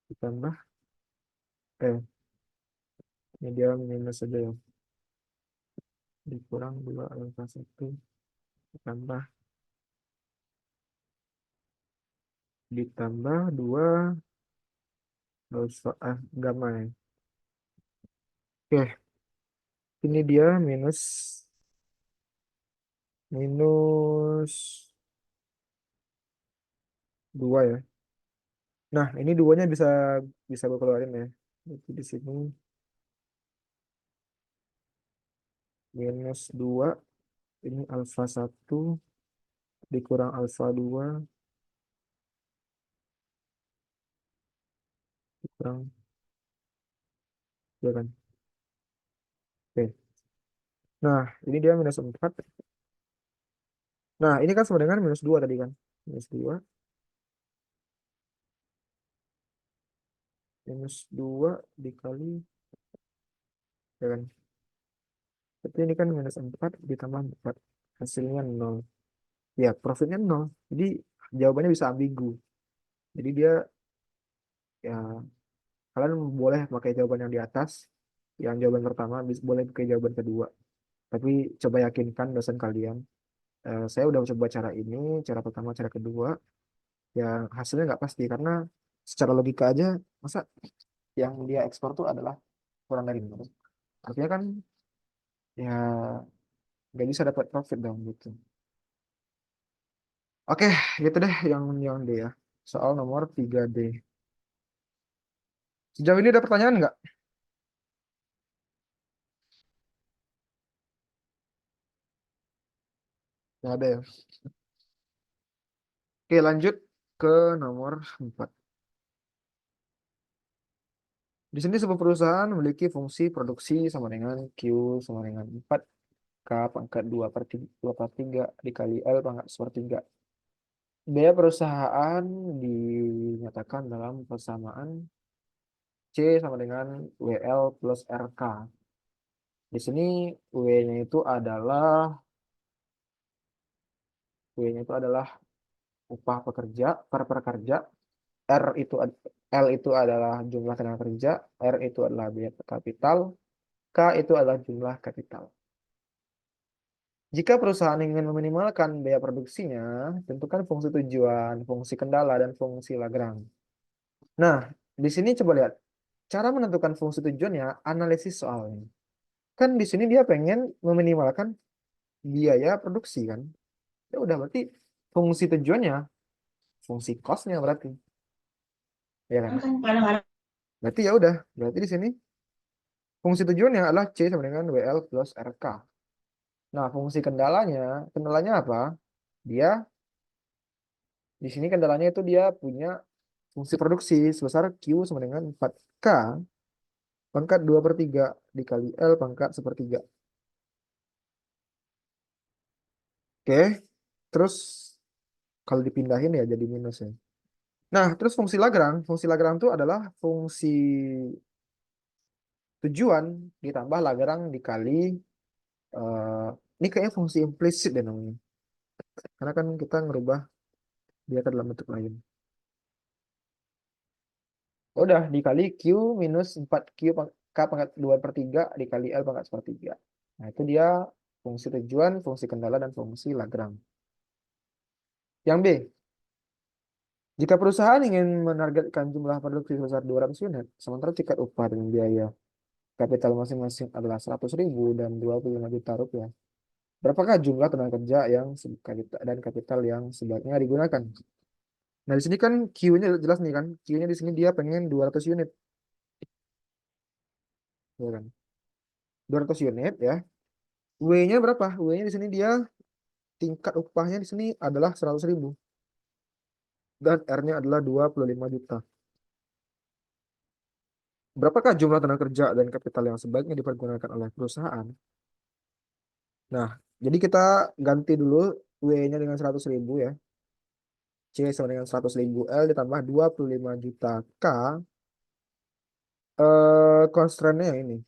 Ditambah. Ini dia minus saja ya. Dikurang 2 alfa 1. Ditambah. Ditambah 2 alfa gamma ya. Oke. Ini dia minus 2 ya. Nah, ini duanya bisa bisa gue keluarin ya. Jadi di sini minus 2 ini alfa satu dikurang alfa 2 dikurang ya kan. Oke. Nah, ini dia minus 4. Nah, ini kan sama dengan minus 2 tadi kan. Minus 2 dikali ya kan. Tapi ini kan minus 4 ditambah 4. Hasilnya nol. Ya, profitnya nol. Jadi jawabannya bisa ambigu. Jadi dia ya kalian boleh pakai jawaban yang di atas, yang jawaban pertama, boleh pakai jawaban kedua. Tapi coba yakinkan dosen kalian. Saya udah coba cara ini, cara pertama, cara kedua. Ya hasilnya nggak pasti karena secara logika aja, masa yang dia ekspor tuh adalah kurang dari nol. Artinya kan ya nggak bisa dapat profit dong gitu. Oke, gitu deh yang D ya. Soal nomor 3D. Sejauh ini ada pertanyaan nggak? Nggak ada ya. Oke, lanjut ke nomor 4. Di sini sebuah perusahaan memiliki fungsi produksi sama dengan Q sama dengan 4K pangkat 2/3 dikali L pangkat sepertiga. Biaya perusahaan dinyatakan dalam persamaan C sama dengan WL plus RK. Di sini W-nya itu adalah W-nya itu adalah upah pekerja per pekerja. R itu L itu adalah jumlah tenaga kerja, R itu adalah biaya kapital, K itu adalah jumlah kapital. Jika perusahaan ingin meminimalkan biaya produksinya, tentukan fungsi tujuan, fungsi kendala, dan fungsi Lagrange. Nah, di sini coba lihat cara menentukan fungsi tujuannya, analisis soalnya. Kan di sini dia pengen meminimalkan biaya produksi kan. Ya udah berarti fungsi tujuannya, fungsi cost-nya berarti, ya kan? Berarti ya udah, berarti di sini fungsi tujuannya adalah C sama dengan WL plus RK. Nah, fungsi kendalanya apa? Dia di sini kendalanya itu dia punya fungsi produksi sebesar Q sama dengan 4K pangkat 2/3 dikali L pangkat sepertiga. Oke, terus kalau dipindahin ya jadi minus ya. Nah, terus fungsi Lagrange itu adalah fungsi tujuan ditambah Lagrange dikali eh, ini kayaknya fungsi implisit deh namanya. Karena kan kita ngerubah dia ke dalam bentuk lain. Udah dikali Q minus 4Q K pangkat 2/3 dikali L pangkat sepertiga. Nah, itu dia fungsi tujuan, fungsi kendala, dan fungsi Lagrange. Yang B, jika perusahaan ingin menargetkan jumlah produksi sebesar 200 unit, sementara tiket upah dan biaya kapital masing-masing adalah 100.000 dan 25 juta rupiah. Berapakah jumlah tenaga kerja dan kapital yang sebaiknya digunakan? Nah, di sini kan Q-nya jelas nih kan. Q-nya di sini dia pengen 200 unit, ya kan? 200 unit ya. W-nya berapa? W-nya di sini dia tingkat upahnya di sini adalah 100.000 dan R-nya adalah 25 juta. Berapakah jumlah tenaga kerja dan kapital yang sebaiknya dipergunakan oleh perusahaan? Nah, jadi kita ganti dulu W-nya dengan 100.000 ya. C sama dengan 100.000 L ditambah 25 juta K. Constraint-nya yang ini.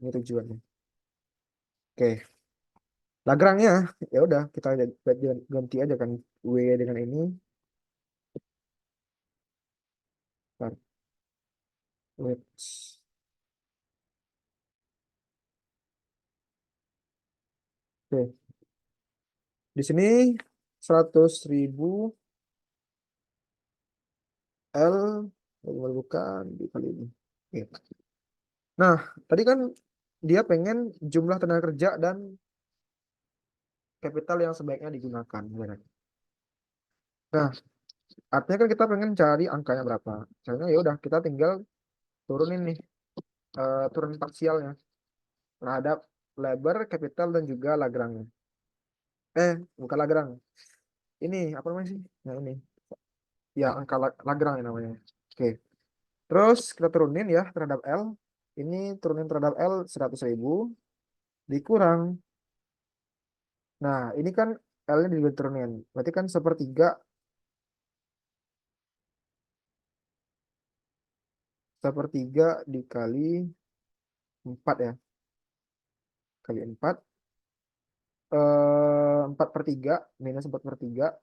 Ini tujuannya. Oke. Lagrange-nya ya udah kita ganti aja kan W dengan ini. Bentar. Wait. Oke. Di sini 100.000 L bukan dikali ini. Oke. Nah, tadi kan dia pengen jumlah tenaga kerja dan kapital yang sebaiknya digunakan, ya kan? Nah, artinya kan kita pengen cari angkanya berapa. Caranya ya udah kita tinggal turunin nih, turun parsialnya terhadap labor, capital, dan juga Lagrange. Bukan Lagrange. Ini apa namanya sih? Nah ini, ya angka Lagrange namanya. Oke. Terus kita turunin ya terhadap L. Ini turunin terhadap L 100.000 dikurang. Nah, ini kan L-nya juga turunin. Berarti kan sepertiga dikali 4 ya. Kali 4. 4/3 minus 4/3.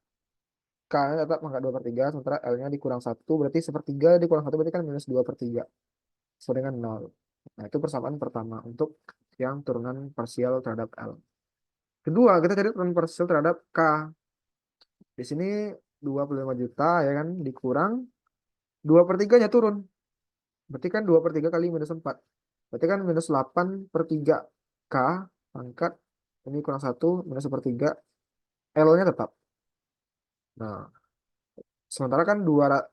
K-nya tetap angka 2/3. Sementara L-nya dikurang 1. Berarti sepertiga dikurang 1 berarti kan minus 2/3. Sesuai dengan 0. Nah, itu persamaan pertama untuk yang turunan parsial terhadap L. Kedua, kita cari turunan parsial terhadap K. Di sini 25 juta ya kan dikurang 2/3-nya turun. Berarti kan 2/3 kali minus 4. Berarti kan minus 8/3 K pangkat ini kurang 1 minus 1/3 L-nya tetap. Nah, sementara kan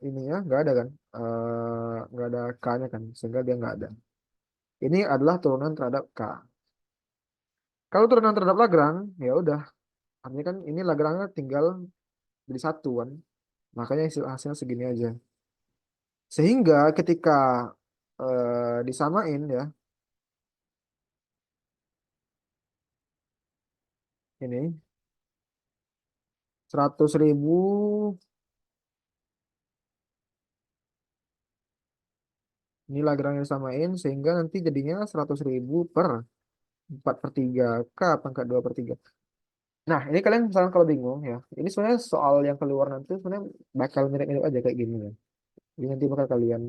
ininya nggak ada kan, nggak ada K-nya kan, sehingga dia nggak ada. Ini adalah turunan terhadap K. Kalau turunan terhadap Lagrange, ya udah, artinya kan ini Lagrange tinggal jadi satu kan, makanya hasilnya segini aja. Sehingga ketika disamain ya, ini 100.000, ini Lagrange disamain, sehingga nanti jadinya 100.000 per 4 per 3 K pangkat 2 per 3. Nah, ini kalian misalnya kalau bingung ya, ini sebenarnya soal yang keluar nanti sebenarnya bakal mirip-mirip aja kayak gini ya. Jadi nanti bakal kalian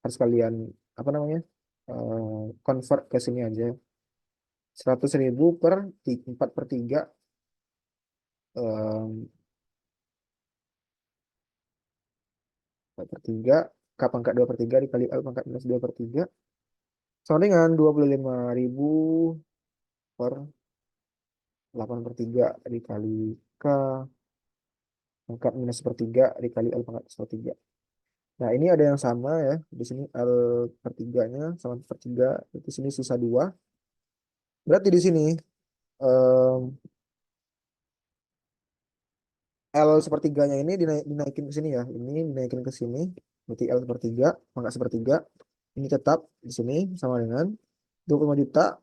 harus kalian apa namanya, convert ke sini aja. 100.000 per 4 per 3, 4 per 3 K pangkat 2 per 3 dikali L pangkat minus 2 per 3 sama dengan 25.000 per 8 per 3 dikali K pangkat minus per 3 dikali L pangkat minus per 3. Nah, ini ada yang sama ya. Di sini L per 3-nya sama per 3. Di sini sisa 2. Berarti di sini em, L sepertiganya ini dinaikin ke sini ya. Ini dinaikin ke sini. Berarti L sepertiga, pangkat sepertiga. Ini tetap di sini sama dengan 25 juta.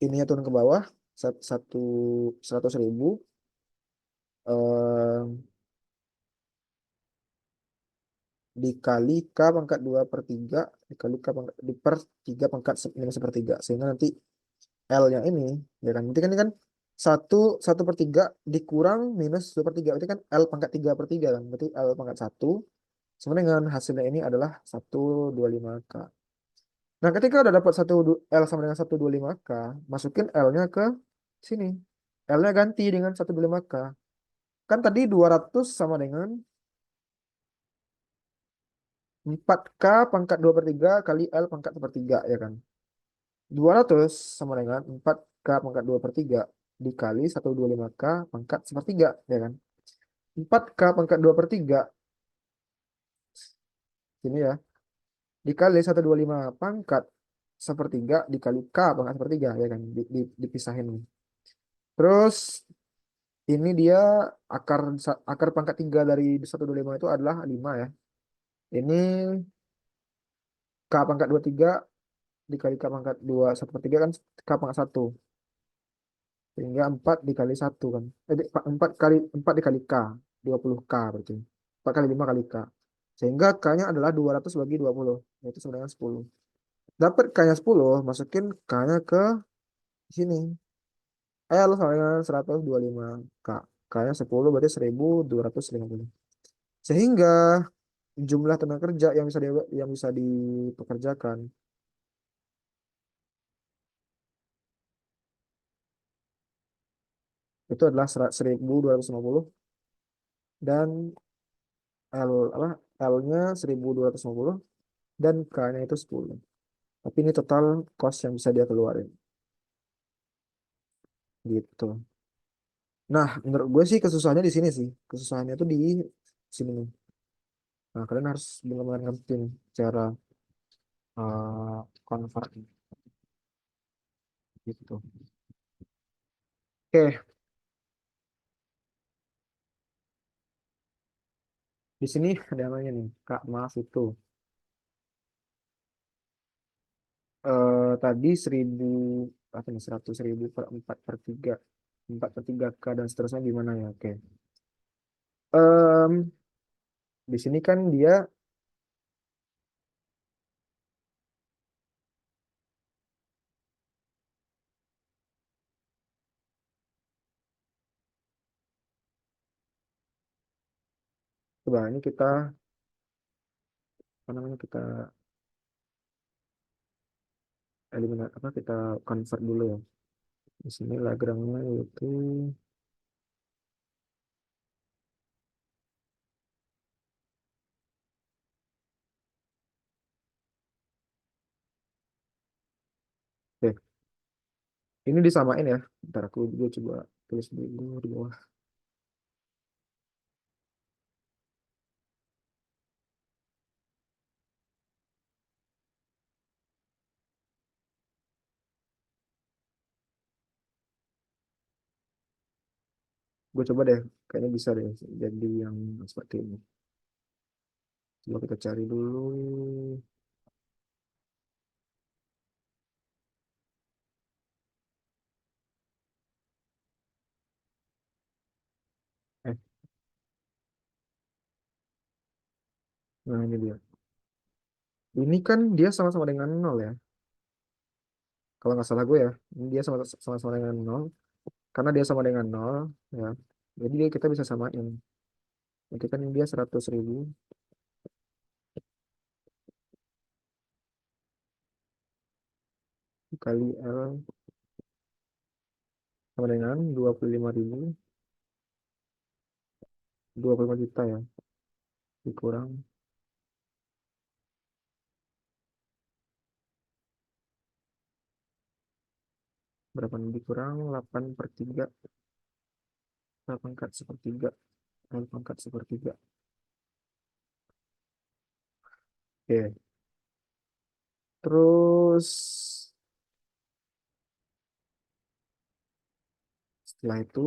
Ininya turun ke bawah. Satu 100.000 em, dikali K pangkat 2 per 3 dikali K pangkat di per 3 pangkat minus sepertiga. Sehingga nanti L-nya ini, ya kan? Berarti kan ini kan satu per 3 dikurang minus 2 per 3. Berarti kan L pangkat 3 per 3 kan. Berarti L pangkat 1. Sama dengan hasilnya ini adalah 125K. Nah, ketika udah dapat L sama dengan 125K, masukin L-nya ke sini. L-nya ganti dengan 125K. Kan tadi 200 sama dengan 4K pangkat 2 per 3 kali L pangkat 1 per 3, ya kan? 200 sama dengan 4K pangkat 2 per 3 dikali 125K pangkat 1 per 3, ya kan? 4K pangkat 2 per 3, sini ya, dikali 125 pangkat 1/3 dikali K pangkat 1/3, ya kan? Dipisahin. Terus ini dia akar pangkat 3 dari 125 itu adalah 5 ya. Ini K pangkat 23 dikali K pangkat 2 1/3 kan K pangkat 1. Sehingga 4 dikali 1 kan. 4 dikali K, 20K berarti. 4 kali 5 kali K. Sehingga K-nya adalah 200 bagi 20, yaitu sama dengan 10. Dapat K-nya 10, masukin K-nya ke sini. L sama dengan 125 K. K-nya 10 berarti 1.250. Sehingga jumlah tenaga kerja yang bisa dipekerjakan itu adalah 1.250, dan L apa L-nya 1.250 dan K-nya itu 10. Tapi ini total cost yang bisa dia keluarin gitu. Nah, menurut gue sih kesusahannya di sini sih. Kesusahannya tuh di sini nih. Nah, kalian harus benar-benar ngerti nih cara convert gitu. Oke, di sini ada namanya nih, Kak, maaf itu. Tadi 1.000 apa nih, 100.000 per 4 per 3 4 per 3 K dan seterusnya gimana ya? Oke. Em, di sini kan dia coba ini kita apa namanya, kita eliminate apa, kita convert dulu ya. Di sini Lagrange itu oke, ini disamain ya. Ntar aku juga coba tulis dulu di bawah. Gue coba deh, kayaknya bisa deh jadi yang seperti ini. Coba kita cari dulu. Eh, nah ini dia. Ini kan dia sama-sama dengan nol ya. Kalau nggak salah gue ya, ini dia sama-sama dengan nol. Karena dia sama dengan nol, ya. Jadi kita bisa samain. Jadi kan dia 100.000 kali L sama dengan 25.000, 25 juta ya. Dikurang berapa nih? Dikurang 8/3. 8/1/3. 8/1/3. Oke. Terus setelah itu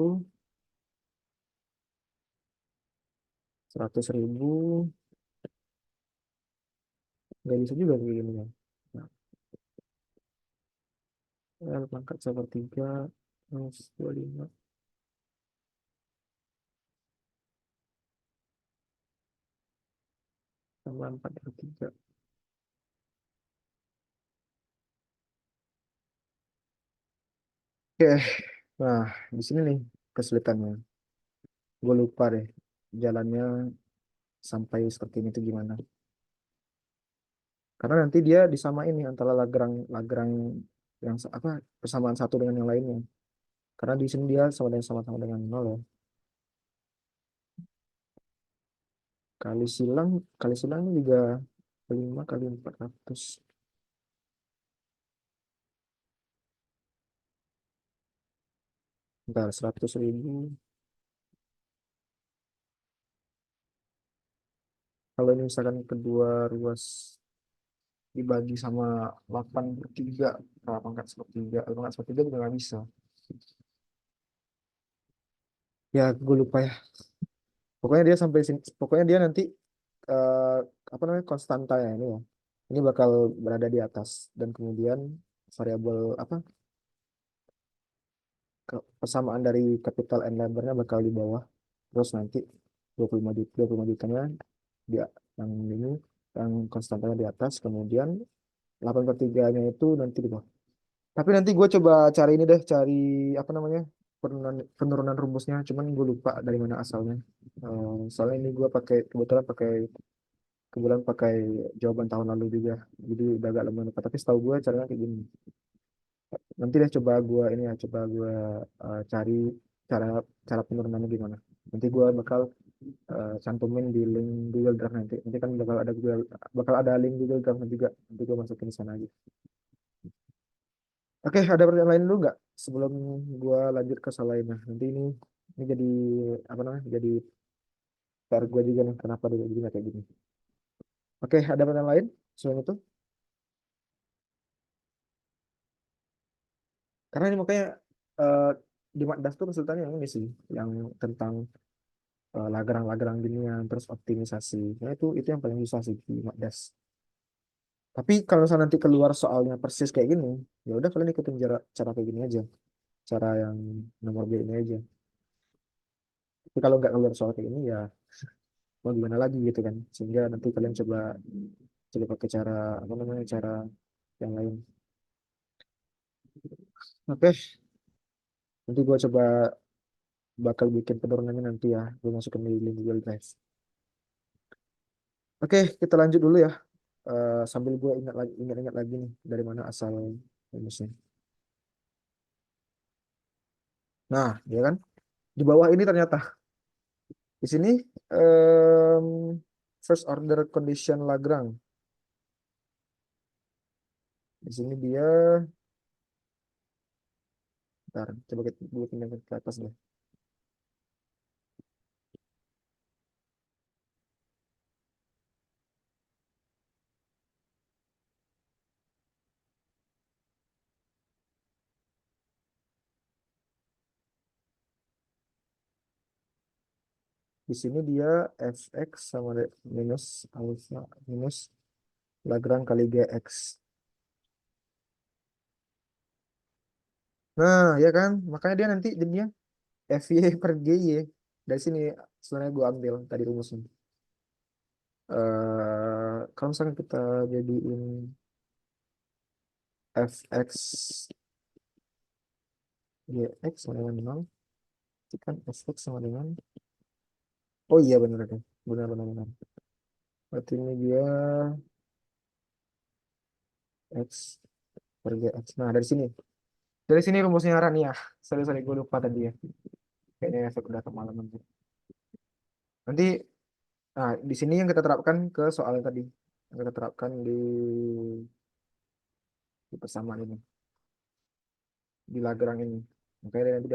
100.000 nggak bisa juga kayak gini ya. Nah, L pangkat 1/3 minus 25 tambah 4/3. Oke, nah di sini nih kesulitannya. Gue lupa deh jalannya sampai seperti ini tuh gimana. Karena nanti dia disamain nih antara Lagrange Lagrange yang apa persamaan satu dengan yang lainnya. Karena di sini dia sama-sama dengan nol ya. Kali silang kali silang ini juga 5 kali 400. Bentar, 100.000. Kalau ini misalkan kedua ruas dibagi sama 8/3, 8/3, 8/3 juga nggak bisa. Ya, gue lupa ya. Pokoknya dia sampai sini, pokoknya dia nanti eh, apa namanya konstanta ya ini ya. Ini bakal berada di atas dan kemudian variabel apa persamaan dari capital N lebarnya bakal di bawah. Terus nanti 25 juta, 25 jutanya dia yang ini yang konstantanya di atas, kemudian 8/3-nya itu nanti di bawah. Tapi nanti gue coba cari ini deh, cari apa namanya penurunan rumusnya. Cuman gue lupa dari mana asalnya. Soalnya ini gue kebetulan pakai jawaban tahun lalu juga. Jadi udah agak lama lupa. Tapi setahu gue caranya kayak gini. Nanti deh coba gue ini ya, coba gue cari cara cara penurunannya gimana. Nanti gue bakal cantumin di link Google Drive nanti. Nanti kan bakal ada link Google Drive juga. Nanti gue masukin di sana aja. Oke, ada pertanyaan lain dulu nggak sebelum gua lanjut ke soal lainnya? Nanti ini jadi apa namanya? Jadi PR gua juga nih kenapa dia jadi nggak kayak gini. Oke, ada pertanyaan lain selain itu? Karena ini makanya eh, di Makdas tuh konsultannya yang ini sih, yang tentang lagerang-lagerang ginian, terus optimisasi. Nah itu yang paling susah sih di Makdas. Tapi kalau misalnya nanti keluar soalnya persis kayak gini, ya udah kalian ikutin cara cara kayak gini aja, cara yang nomor B ini aja. Tapi kalau nggak keluar soal kayak gini ya mau gimana lagi gitu kan, sehingga nanti kalian coba coba pakai cara apa namanya cara yang lain. Oke, nanti gue coba bakal bikin penurunannya nanti ya, gue masukin di link Google Drive. Oke, kita lanjut dulu ya. Sambil gue ingat-ingat lagi nih dari mana asal rumusnya. Nah, ya kan di bawah ini ternyata di sini em, first order condition Lagrange. Di sini dia, ntar coba kita buat ke atas deh. Di sini dia fx sama minus alfa minus Lagrange kali gx. Nah, ya kan? Makanya dia nanti jadinya fy per gy. Dari sini sebenarnya gue ambil tadi rumusnya. Kalau misalnya kita jadiin fx gx sama dengan 0, itu kan fx sama dengan, oh iya benar kan? Benar benar benar. Berarti ini dia x per gx. Nah, dari sini rumusnya Rania. Sorry, sorry, gue lupa tadi ya. Kayaknya efek udah kemalaman tuh. Nanti, nah, di sini yang kita terapkan ke soal yang tadi. Yang kita terapkan di persamaan ini. Di Lagrange ini. Makanya dia nanti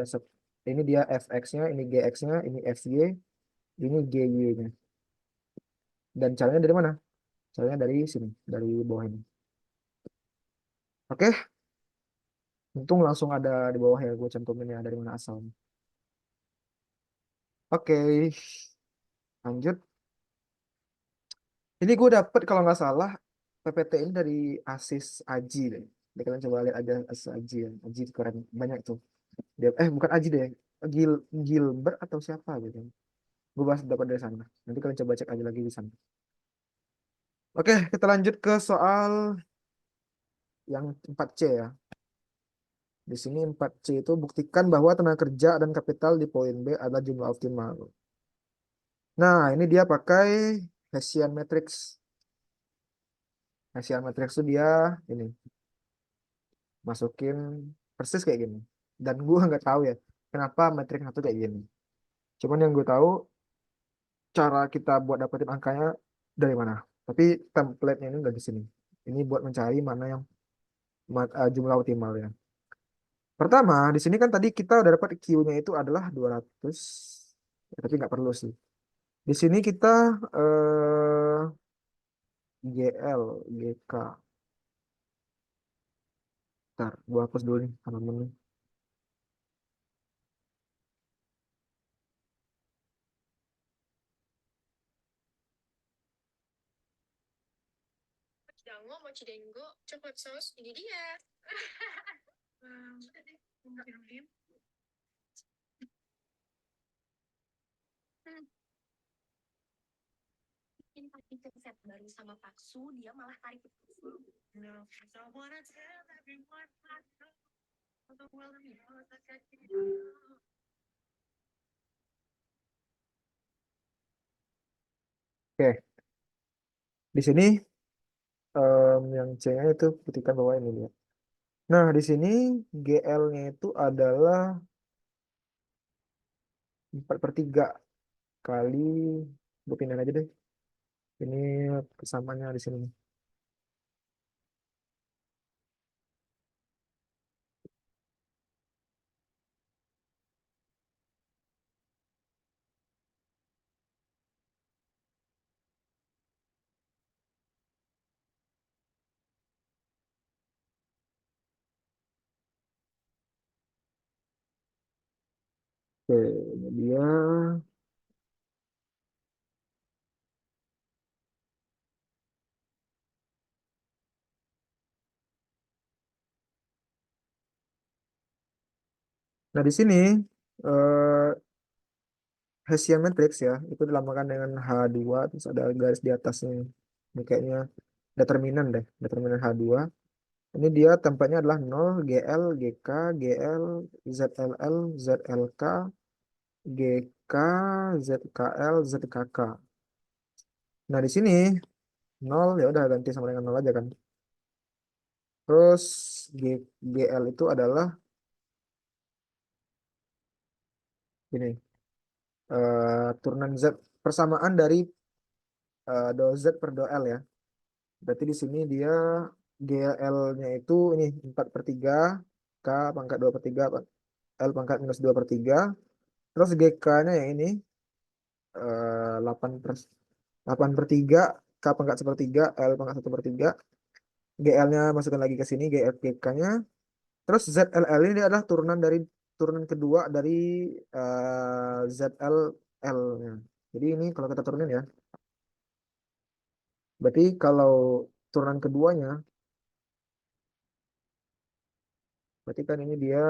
ini dia fx-nya, ini gx-nya, ini fy, ini gy-nya. Dan caranya dari mana? Caranya dari sini, dari bawah ini. Oke, untung langsung ada di bawah ya, gue cantumin ya dari mana asalnya. Oke, lanjut. Ini gue dapet kalau nggak salah PPT ini dari Asis Aji deh. Dia kalian coba lihat aja Asis Aji ya. Aji itu keren banyak tuh. Dia bukan Aji deh. Gil Gilbert atau siapa gitu. Gue bahas dapat dari sana. Nanti kalian coba cek aja lagi di sana. Oke, kita lanjut ke soal yang 4C ya. Di sini 4C itu buktikan bahwa tenaga kerja dan kapital di poin B adalah jumlah optimal. Nah, ini dia pakai Hessian matrix. Hessian matrix itu dia ini masukin persis kayak gini. Dan gue nggak tahu ya kenapa matrix satu kayak gini. Cuman yang gue tahu cara kita buat dapetin angkanya dari mana. Tapi template-nya ini udah di sini. Ini buat mencari mana yang jumlah optimal ya. Pertama, di sini kan tadi kita udah dapat Q-nya itu adalah 200. Ya, tapi nggak perlu sih. Di sini kita GL, GK. Ntar, gue hapus dulu nih halaman nih. Dango, mochi dengo, coklat sauce, ini dia. Bikin pakai set baru sama Paksu, dia malah tarik. No, I wanna tell everyone I know the world knows that I can. Oke, di sini yang C-nya itu buktikan bahwa ini dia. Nah, di sini GL-nya itu adalah 4/3 kali, gue pindahin aja deh. Ini kesamaannya di sini. Oke, ini dia. Nah, di sini eh, Hessian matrix ya, itu dilambangkan dengan H2, terus ada garis di atasnya. Ini kayaknya determinan deh, determinan H2. Ini dia tempatnya adalah 0, GL, GK, GL, ZLL, ZLK, GK, ZKL, ZKK. Nah, di sini 0 ya udah ganti sama dengan 0 aja kan. Terus GL itu adalah ini turunan Z, persamaan dari do Z per do L ya. Berarti di sini dia GL-nya itu ini 4/3, K pangkat 2/3, L pangkat -2/3. Terus GK-nya yang ini 8/3, K pangkat 1/3, L pangkat 1/3. GL-nya masukkan lagi ke sini, GK-nya. Terus ZLL ini adalah turunan kedua dari ZLL-nya. Jadi ini kalau kita turunin ya. Berarti kalau turunan keduanya, berarti kan ini dia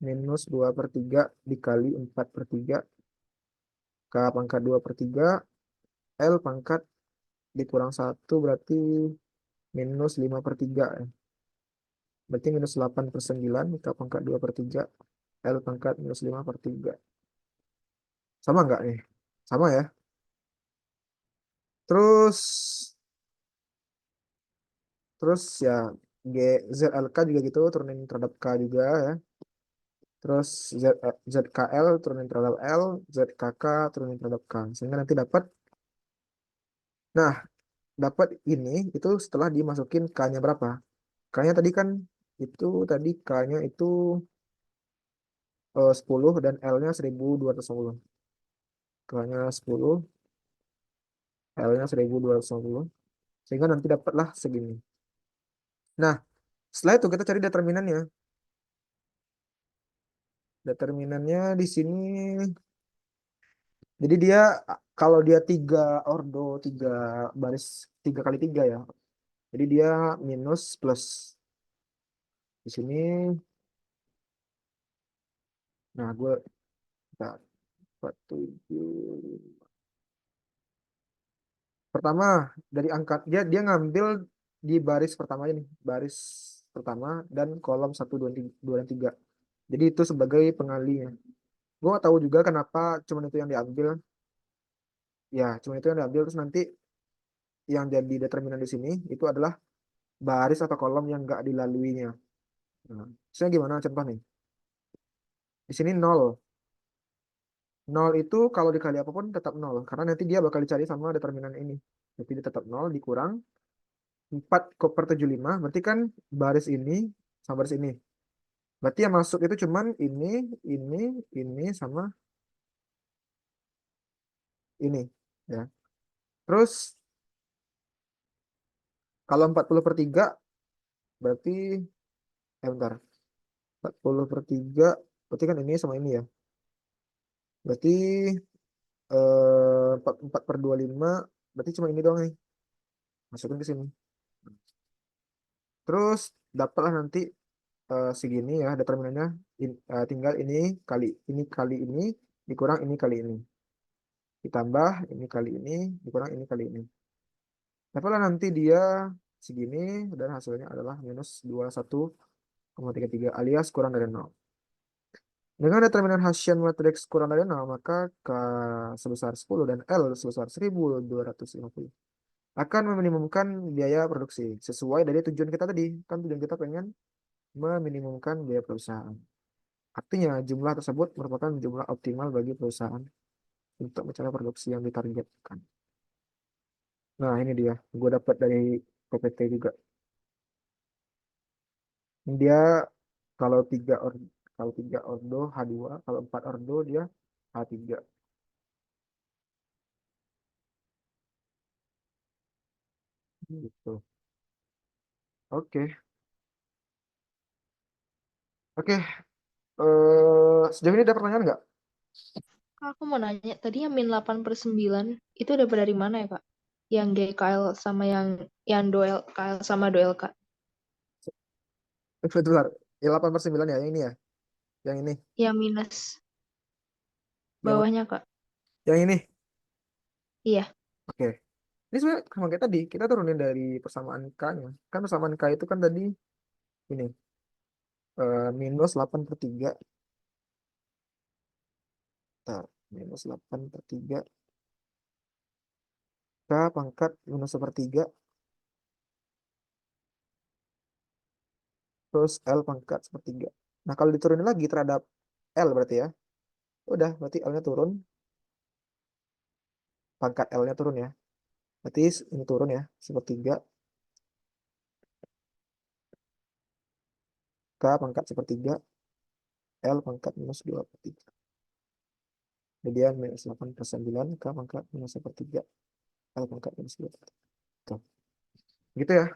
minus 2/3 dikali 4/3 K pangkat 2/3 L pangkat dikurang 1 berarti minus 5/3 ya. Berarti minus 8/9 K pangkat 2/3 L pangkat minus 5/3. Sama nggak nih? Sama ya. Terus terus ya G ZLK juga gitu turunin terhadap K juga ya. Terus ZKL turunin terhadap L, ZKK turunin terhadap K. Sehingga nanti dapat, nah dapat ini itu setelah dimasukin K-nya berapa? K-nya tadi kan itu tadi K-nya itu 10 dan L-nya 1250. K-nya 10, L-nya 1250. Sehingga nanti dapatlah segini. Nah, setelah itu kita cari determinannya. Determinannya di sini. Jadi dia kalau dia 3 3 kali 3 ya. Jadi dia minus plus di sini. Nah, gue tak 47. Pertama dari angka dia ngambil di baris pertama ini, baris pertama dan kolom 1 2 3 2 dan 3. Jadi itu sebagai pengalinya. Gue gak tahu juga kenapa cuman itu yang diambil. Ya, cuma itu yang diambil terus nanti yang jadi determinan di sini itu adalah baris atau kolom yang nggak dilaluinya. Nah, misalnya gimana contoh nih? Di sini 0. 0 itu kalau dikali apapun tetap 0. Karena nanti dia bakal dicari sama determinan ini. Jadi dia tetap 0 dikurang 4/75. Berarti kan baris ini sama baris ini. Berarti yang masuk itu cuman ini, ini, sama ini. Ya. Terus kalau 40/3 berarti, bentar. 40/3 berarti kan ini sama ini ya. Berarti 4/25 berarti cuma ini doang nih. Masukin ke sini. Terus dapatlah nanti segini ya determinannya. Tinggal ini kali ini dikurang ini kali ini. Ditambah ini kali ini dikurang ini kali ini. Dapatlah nanti dia segini dan hasilnya adalah minus 21,33 alias kurang dari 0. Dengan determinan Hessian matriks kurang dari 0, maka K sebesar 10 dan L sebesar 1250 akan meminimumkan biaya produksi sesuai dari tujuan kita tadi. Kan tujuan kita pengen meminimumkan biaya perusahaan. Artinya jumlah tersebut merupakan jumlah optimal bagi perusahaan untuk mencapai produksi yang ditargetkan. Nah, ini dia. Gue dapat dari PPT juga. Dia kalau 3 ordo H2, kalau 4 ordo dia H3. Gitu. Oke. Oke. Sejauh ini ada pertanyaan nggak? Kak, aku mau nanya, tadi yang min 8/9 itu dapat dari mana ya, Kak? Yang GKL sama yang doel KL sama doel Kak. Bentar. 8/9 ya, yang ini ya. Yang ini. Yang minus Yang bawahnya, Kak. yang ini. Iya. Oke. Ini sebenarnya sama kayak tadi. Kita turunin dari persamaan K-nya. Kan persamaan K itu kan tadi ini. Minus 8/3. Bentar. Minus 8/3. K pangkat minus 1/3. Terus L pangkat 1/3. Nah, kalau diturunin lagi terhadap L berarti ya. Udah, berarti L-nya turun. Pangkat L-nya turun ya. Berarti ini turun ya. 1/3. K pangkat 1/3. L pangkat minus 2/3. Jadi dia minus 8/9. K pangkat minus 1/3. L pangkat minus 2/3. Tuh. Gitu ya.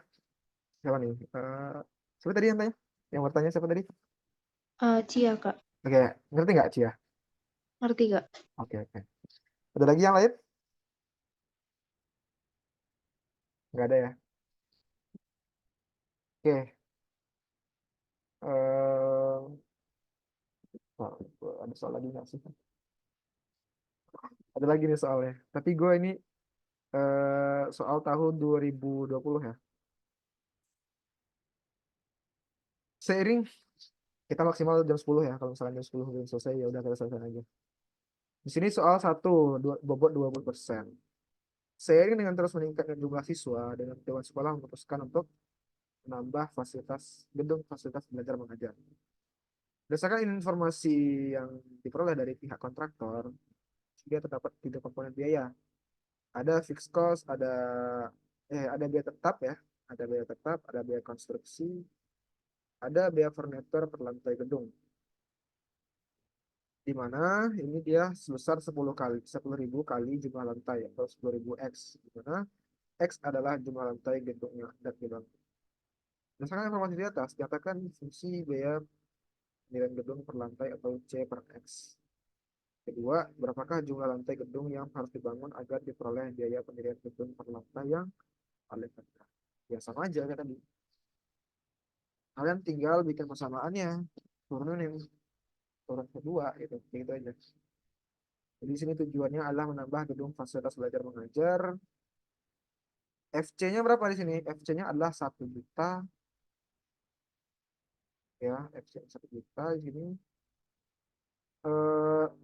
Siapa nih? Siapa tadi yang tanya? Yang bertanya siapa tadi? Cia, Kak. Oke, ngerti nggak Cia? Ngerti gak? Oke, oke. Ada lagi yang lain? Nggak ada ya? Oke. Eh, ada soal lagi nggak sih? Ada lagi nih soalnya. Tapi gue ini soal tahun 2020 ya. Seiring kita maksimal jam 10 ya. Kalau misalnya jam 10 belum selesai ya udah kita selesai aja. Di sini soal satu, bobot 20%. Seiring dengan terus meningkatnya jumlah siswa, dengan dewan sekolah memutuskan untuk menambah gedung fasilitas belajar mengajar. Berdasarkan informasi yang diperoleh dari pihak kontraktor, dia terdapat 3 komponen biaya. Ada fixed cost, ada biaya tetap ya, ada biaya konstruksi, ada biaya furnitur per lantai gedung. Di mana ini dia sebesar 10.000 kali jumlah lantai atau 10.000 X, di mana X adalah jumlah lantai gedungnya dan dibangun. Berdasarkan informasi di atas, nyatakan fungsi biaya pendirian gedung per lantai atau C per X. Kedua, berapakah jumlah lantai gedung yang harus dibangun agar diperoleh biaya pendirian gedung per lantai yang paling rendah? Ya sama aja kayak tadi. Kalian tinggal bikin persamaannya, turunin turun kedua gitu, gitu aja. Jadi di sini tujuannya adalah menambah gedung fasilitas belajar mengajar. FC-nya berapa di sini? FC-nya adalah 1 juta ya, FC 1 juta di sini.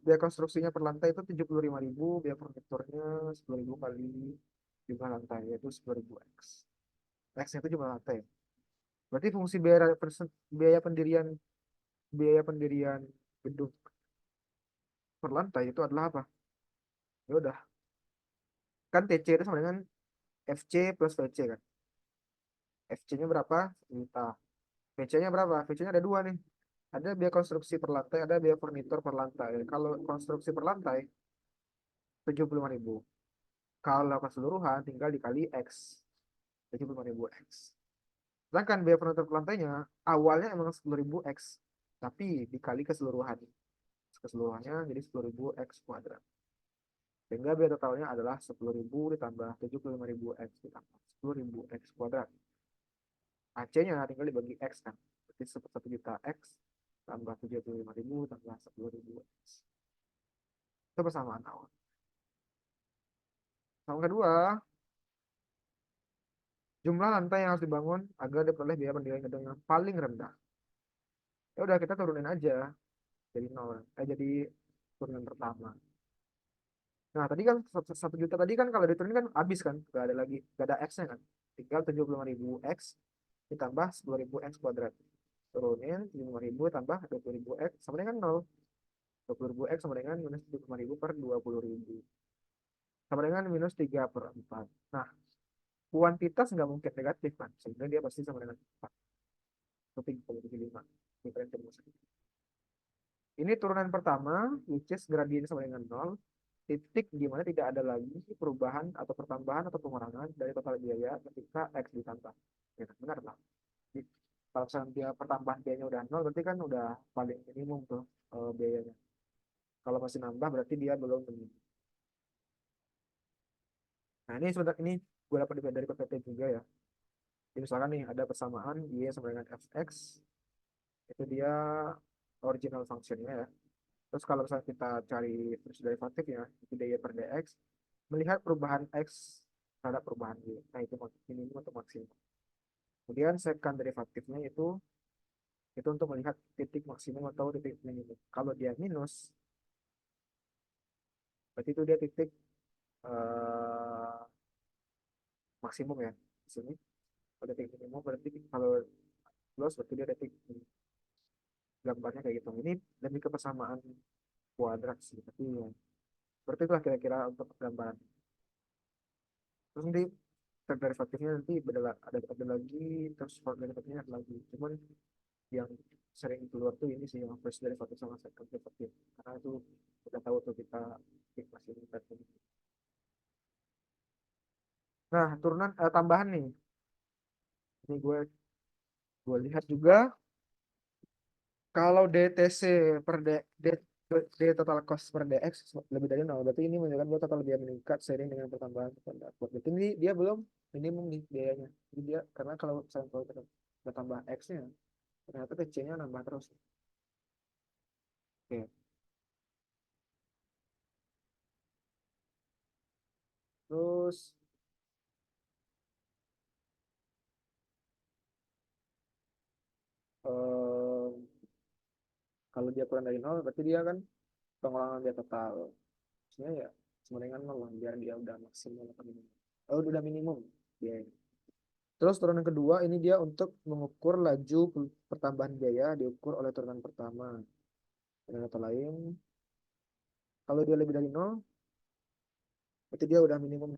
Biaya konstruksinya per lantai itu 75.000, biaya furniturnya 10.000 kali jumlah lantai, yaitu 10.000 X. X-nya itu jumlah lantai. Berarti fungsi biaya pendirian gedung per lantai itu adalah apa? Ya udah, kan TC itu sama dengan FC plus VC kan. FC-nya berapa? 1 juta. VC-nya berapa? VC-nya ada dua nih. Ada biaya konstruksi per lantai, ada biaya furnitur per lantai. Kalau konstruksi per lantai 75.000. Kalau keseluruhan tinggal dikali X. 75.000 X. Sedangkan biaya furnitur per lantainya awalnya emang 10.000 X. Tapi dikali keseluruhan. Keseluruhannya jadi 10.000 X kuadrat. Sehingga biaya totalnya adalah 10.000 ditambah 75.000 X ditambah 10.000 X kuadrat. AC-nya tinggal dibagi X kan. Berarti 1 juta X tambah 75.000 tambah 10.000 X. Itu persamaan awal. Yang kedua, jumlah lantai yang harus dibangun agar diperoleh biaya pendirian gedung yang paling rendah. Ya udah kita turunin aja jadi nol. Jadi turunan pertama. Nah tadi kan 1 juta tadi kan kalau diturunin kan habis kan, gak ada lagi, gak ada X-nya kan. Tinggal 75.000 X ditambah 10.000 X kuadrat. Turunin 75.000 tambah 20.000 X sama dengan 0. 20.000 X sama dengan minus 75.000 per 20.000. Sama dengan minus 3 per 4. Nah, kuantitas nggak mungkin negatif kan. Sehingga dia pasti sama dengan 4. Atau 3,75. Diferensial rumus. Ini turunan pertama, which is gradien sama dengan 0. Titik di mana tidak ada lagi perubahan atau pertambahan atau pengurangan dari total biaya ketika X ditambah. Ya, benar lah. Jadi, kalau misalnya dia pertambahan biayanya udah 0, berarti kan udah paling minimum tuh biayanya. Kalau masih nambah berarti dia belum minimum. Nah ini sebentar ini gue dapat dari PPT juga ya. Jadi misalkan nih ada persamaan Y sama dengan Fx, itu dia original functionnya ya. Terus kalau misalnya kita cari terus derivatif ya, itu dy per dx, melihat perubahan x terhadap perubahan y. Nah itu minimum atau maksimum. Kemudian second derivatifnya itu untuk melihat titik maksimum atau titik minimum. Kalau dia minus, berarti itu dia titik maksimum ya di sini. Kalau titik minimum berarti kalau plus berarti dia titik minimum. Gambarnya kayak gitu. Ini lebih ke persamaan kuadrat sih, tapi ya seperti itulah kira-kira untuk gambaran. Terus nanti third derivatifnya nanti ada lagi, terus fourth derivatifnya ada lagi. Cuman yang sering keluar tuh ini sih yang first derivatif sama second derivatif, karena itu kita tahu tuh kita masih ini. Nah turunan tambahan nih, ini gue lihat juga kalau DTC per Dia total cost per DX lebih dari nol. Berarti ini menunjukkan bahwa total biaya meningkat seiring dengan pertambahan tanda quote. Berarti ini dia belum minimum nih biayanya. Jadi dia karena kalau misalnya kalau kita tambah X-nya, ternyata TC-nya nambah terus. Oke. Terus eh, kalau dia kurang dari nol, berarti dia kan pengulangan dia total. Maksudnya ya sebenarnya nol lah, biar dia udah maksimal atau minimum. Oh, udah minimum biayanya. Terus turunan kedua ini dia untuk mengukur laju pertambahan biaya diukur oleh turunan pertama. Dengan kata lain, kalau dia lebih dari nol, berarti dia udah minimum.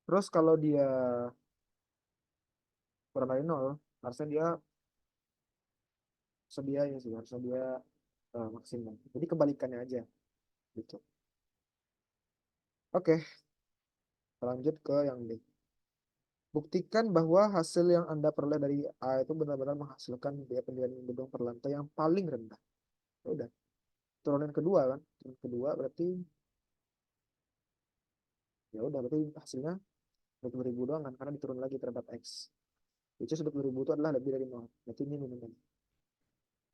Terus kalau dia kurang dari nol, harusnya dia sedia ya sih, harusnya dia maksimum. Jadi kebalikannya aja gitu. Oke, lanjut ke yang B. Buktikan bahwa hasil yang Anda peroleh dari A itu benar-benar menghasilkan biaya pendirian gedung per lantai yang paling rendah. Ya udah, turunan kedua kan. Turunan kedua berarti ya udah berarti hasilnya 20.000 doang kan karena diturun lagi terhadap X. Which is 20.000 itu adalah lebih dari nol. Berarti ini minimum.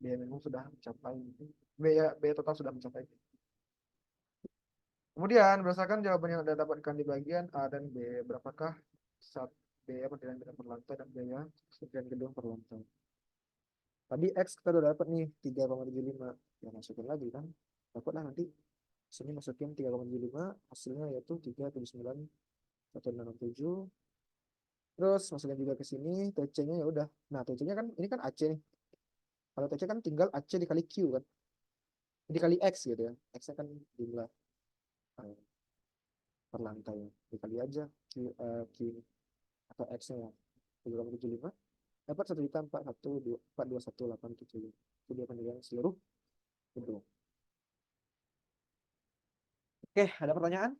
Biaya minimum sudah mencapai biaya total sudah mencapai. Kemudian berdasarkan jawaban yang Anda dapatkan di bagian A dan B, berapakah saat biaya pendirian gedung per lantai dan biaya pendirian gedung per lantai? Tadi X kita udah dapat nih 3,75. Ya masukin lagi kan. Dapatlah nanti sini masukin 3,75, hasilnya yaitu 379,167. Terus masukin juga ke sini TC-nya ya udah. Nah, TC-nya kan ini kan AC nih. Kalau TC kan tinggal AC dikali Q kan. Dikali X gitu ya. X-nya kan jumlah eh, per lantai. Dikali aja Q atau X-nya ya. 3,75 dapat 1.412.875. Itu dia pendirian seluruh gedung. Oke, ada pertanyaan?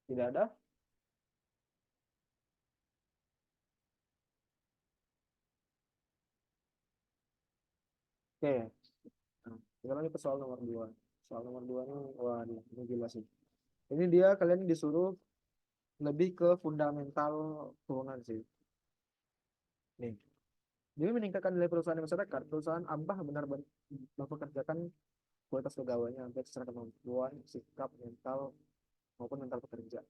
Tidak ada? Oke, nah, kita lanjut ke soal nomor 2. Soal nomor 2 nih, wah ini gila sih. Ini dia kalian disuruh lebih ke fundamental keuangan sih. Nih, demi meningkatkan nilai perusahaan di masyarakat, perusahaan Ambah benar-benar mempekerjakan kualitas pegawainya baik secara kemampuan, sikap, mental, maupun mental pekerja.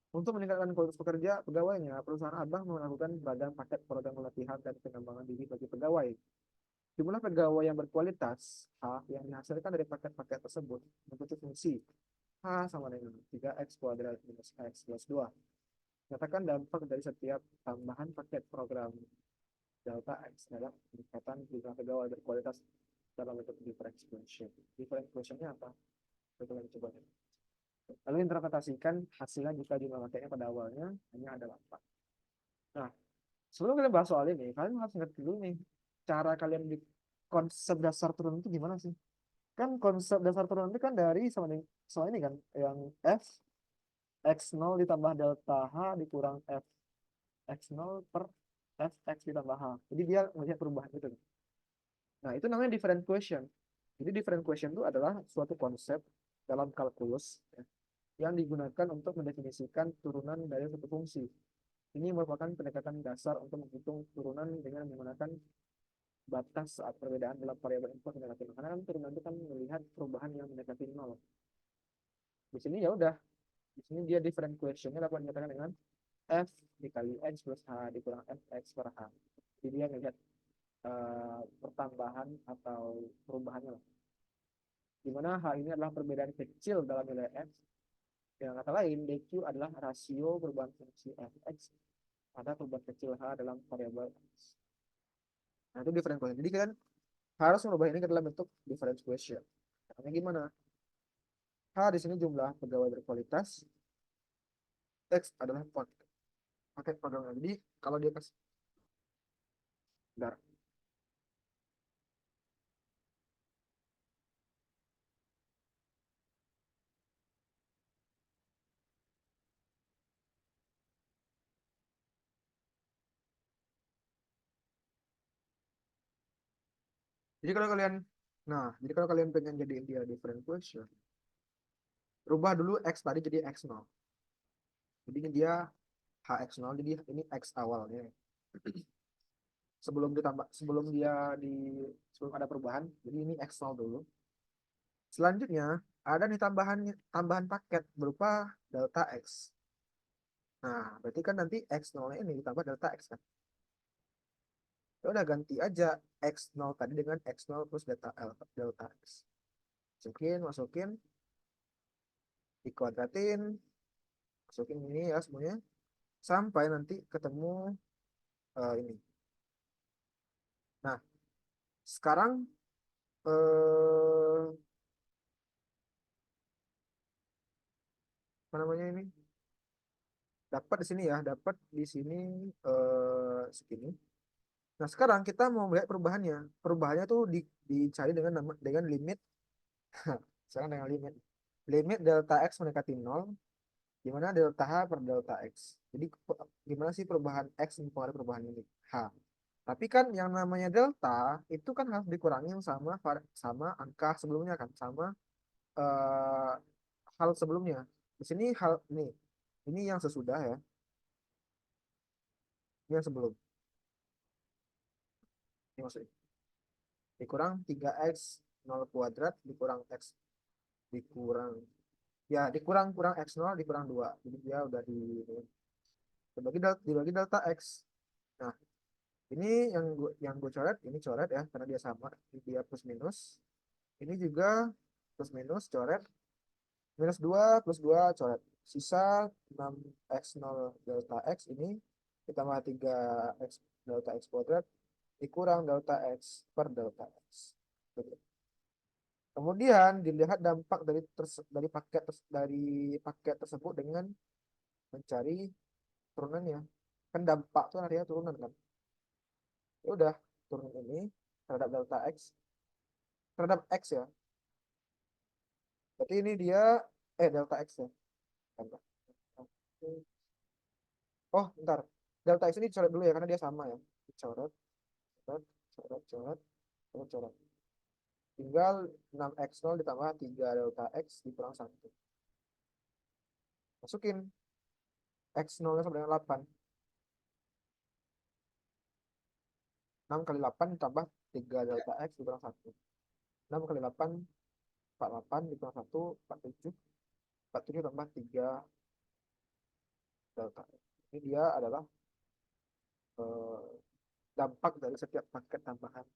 Untuk meningkatkan kualitas pekerja pegawainya, perusahaan Abah melakukan beragam paket program pelatihan dan pengembangan diri bagi pegawai. Jumlah pegawai yang berkualitas A yang dihasilkan dari paket-paket tersebut memiliki fungsi H sama dengan 3x kuadrat minus X plus 2. Nyatakan dampak dari setiap tambahan paket program delta X dalam peningkatan jumlah pegawai berkualitas dalam bentuk different equation. Different equationnya apa? Kita lagi coba. Lalu interpretasikan hasilnya jika jumlah paketnya pada awalnya hanya ada 8. Nah, sebelum kalian bahas soal ini, kalian harus ngerti dulu nih, cara kalian di konsep dasar turunan itu gimana sih? Kan konsep dasar turunan itu kan dari sama soal ini kan, yang F X0 ditambah delta H dikurang F X0 per F X ditambah H. Jadi dia melihat perubahan itu. Nah, itu namanya different question. Jadi different question itu adalah suatu konsep dalam kalkulus ya, yang digunakan untuk mendefinisikan turunan dari suatu fungsi. Ini merupakan pendekatan dasar untuk menghitung turunan dengan menggunakan batas saat perbedaan dalam variabel input dan negatif. Karena kan turunan itu kan melihat perubahan yang mendekati nol. Di sini ya udah, di sini dia different questionnya dapat dinyatakan dengan f dikali x plus h dikurang fx per h. Jadi dia melihat pertambahan atau perubahannya lah. Dimana h ini adalah perbedaan kecil dalam nilai x. Dengan kata lain, dq adalah rasio perubahan fungsi fx pada perubahan kecil h dalam variabel x. Nah, itu different question. Jadi kan harus merubah ini ke dalam bentuk different question. Caranya gimana? H di sini jumlah pegawai berkualitas, X adalah paket pegawai. Jadi kalau dia kasih, bentar. Jadi kalau kalian, jadi kalau kalian pengen jadiin dia different equation, rubah dulu X tadi jadi X0. Jadi ini dia HX0, jadi ini X awalnya. Sebelum ditambah, sebelum ada perubahan, jadi ini X0 dulu. Selanjutnya, ada nih tambahan paket berupa delta X. Nah, berarti kan nanti X0 ini ditambah delta X kan. Ya udah ganti aja X0 tadi dengan X0 plus delta X. Masukin, dikuadratin, masukin ini ya semuanya. Sampai nanti ketemu ini. Nah, sekarang eh, apa namanya ini? Dapat di sini ya, dapat di sini segini. Nah, sekarang kita mau melihat perubahannya. Perubahannya tuh dicari dengan limit. Sekarang dengan limit delta x mendekati 0, di mana delta h per delta x. Jadi gimana sih perubahan x mempengaruhi perubahan ini h. Tapi kan yang namanya delta itu kan harus dikurangin sama angka sebelumnya kan, sama eh, hal sebelumnya. Di sini hal ini yang sesudah ya, ini yang sebelum. Ini maksudnya dikurang 3x 0 kuadrat dikurang x dikurang dikurang kurang x0 dikurang 2. Jadi dia udah dibagi delta x. Nah, ini yang gue coret, ini coret ya karena dia sama, ini dia plus minus. Ini juga plus minus coret, minus 2 plus 2 coret. Sisa 6x0 delta x ini ditambah 3x delta x kuadrat dikurang delta x per delta x. Kemudian dilihat dampak dari paket tersebut dengan mencari turunannya. Kan dampak tuh artinya turunan kan. Ya udah, turun ini terhadap delta x terhadap x ya. Berarti ini dia delta x ya. Bentar. Oh, bentar. Delta x ini dicoret dulu ya karena dia sama ya. Dicoret, coret, coret, coret, coret, coret. Tinggal 6x0 ditambah 3 delta x dikurang 1. Masukin x0 sama dengan 8. 6 kali 8 ditambah 3 delta x dikurang 1. 6 kali 8, 48 dikurang 1, 47. 47 tambah 3 delta x. Ini dia adalah eh, dampak dari setiap paket tambahan.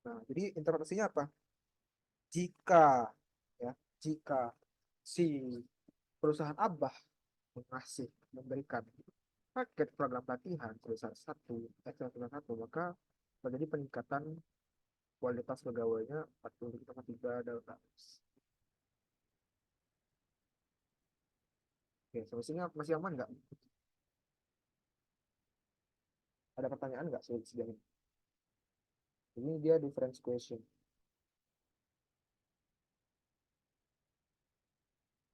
Nah, jadi interpretasinya apa? Jika ya, jika si perusahaan Abah memberikan paket program pelatihan sebesar 1, maka terjadi peningkatan kualitas pegawainya 40,3 delta X. Oke, solusinya masih aman nggak? Ada pertanyaan nggak sejauh ini? Ini dia difference question.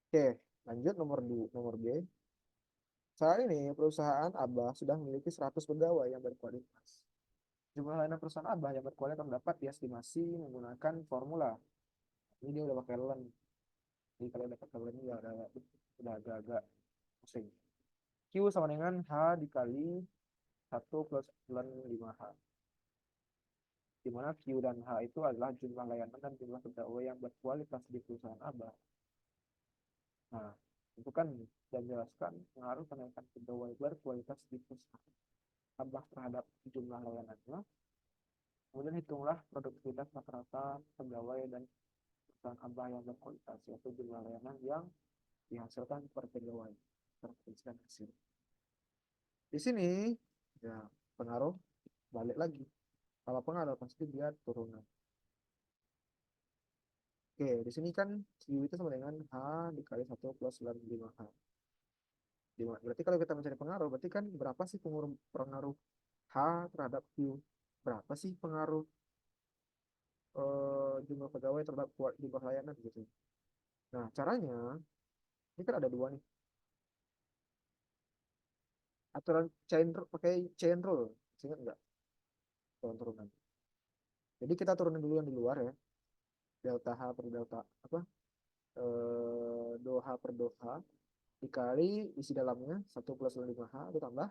Oke, lanjut nomor B. Saat ini perusahaan Abah sudah memiliki 100 pegawai yang berkualitas. Jumlah layanan perusahaan Abah yang berkualitas dapat diestimasi menggunakan formula. Ini dia udah pakai len. Jadi kalau udah pakai len ini udah agak-agak pusing. Q sama dengan H dikali 1 plus len 5H. Di mana Q dan H itu adalah jumlah layanan dan jumlah pegawai yang berkualitas di perusahaan Abah. Nah, itu kan dan jelaskan pengaruh kenaikan pegawai berkualitas di perusahaan Abah terhadap jumlah layanannya. Kemudian hitunglah produktivitas rata-rata pegawai dan perusahaan Abah yang berkualitas, yaitu jumlah layanan yang dihasilkan per pegawai tertuliskan hasil. Di sini ya pengaruh balik lagi. Kalau pengaruh pasti dia turunan. Oke, di sini kan Q itu sama dengan H dikali 1 plus 5H. Berarti kalau kita mencari pengaruh, berarti kan berapa sih pengaruh H terhadap Q? Berapa sih pengaruh jumlah pegawai terhadap jumlah layanan gitu. Nah, caranya, ini kan ada dua nih. Aturan pakai chain rule, ingat nggak? Turunan. Jadi kita turunin dulu yang di luar ya. Delta H per delta apa? Dou H per dou H dikali isi dalamnya 1 plus 5H ditambah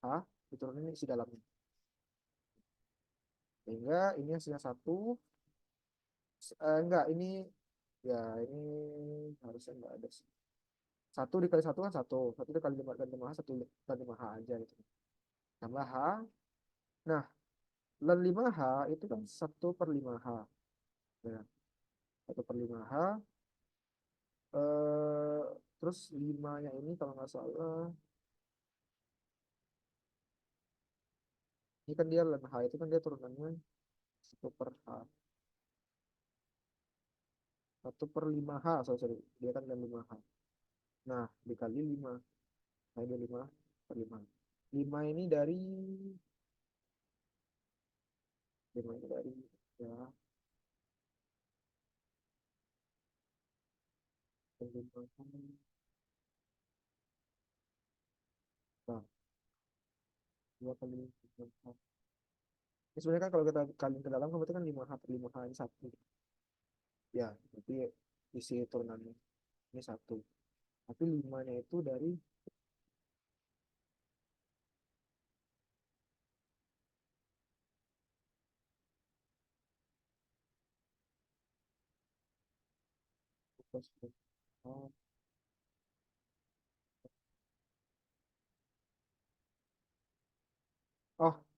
H diturunin isi dalamnya. Sehingga ini hasilnya 1. Enggak, ini ya ini harusnya enggak ada sih. 1 dikali 1 kan 1. 1 dikali 5 dan 5H, 1 dan 5H aja gitu. Tambah H. Nah, dan 5H itu kan 1 per 5H. Ya, 1 per 5H. Eh, terus 5-nya ini kalau nggak salah, ini kan dia ln H itu kan dia turunannya 1 per H. 1/5H, sorry. Dia kan ln 5H. Nah, dikali 5. Nah, dia 5 per 5. 5 ini dari 5 ini dari ya 5. Nah, 2 kali 5H. Ini sebenarnya kan kalau kita kaliin ke dalam kan berarti kan 5H per 5H ini 1. Ya, berarti isi turunannya ini 1. Tapi 5-nya itu dari oh,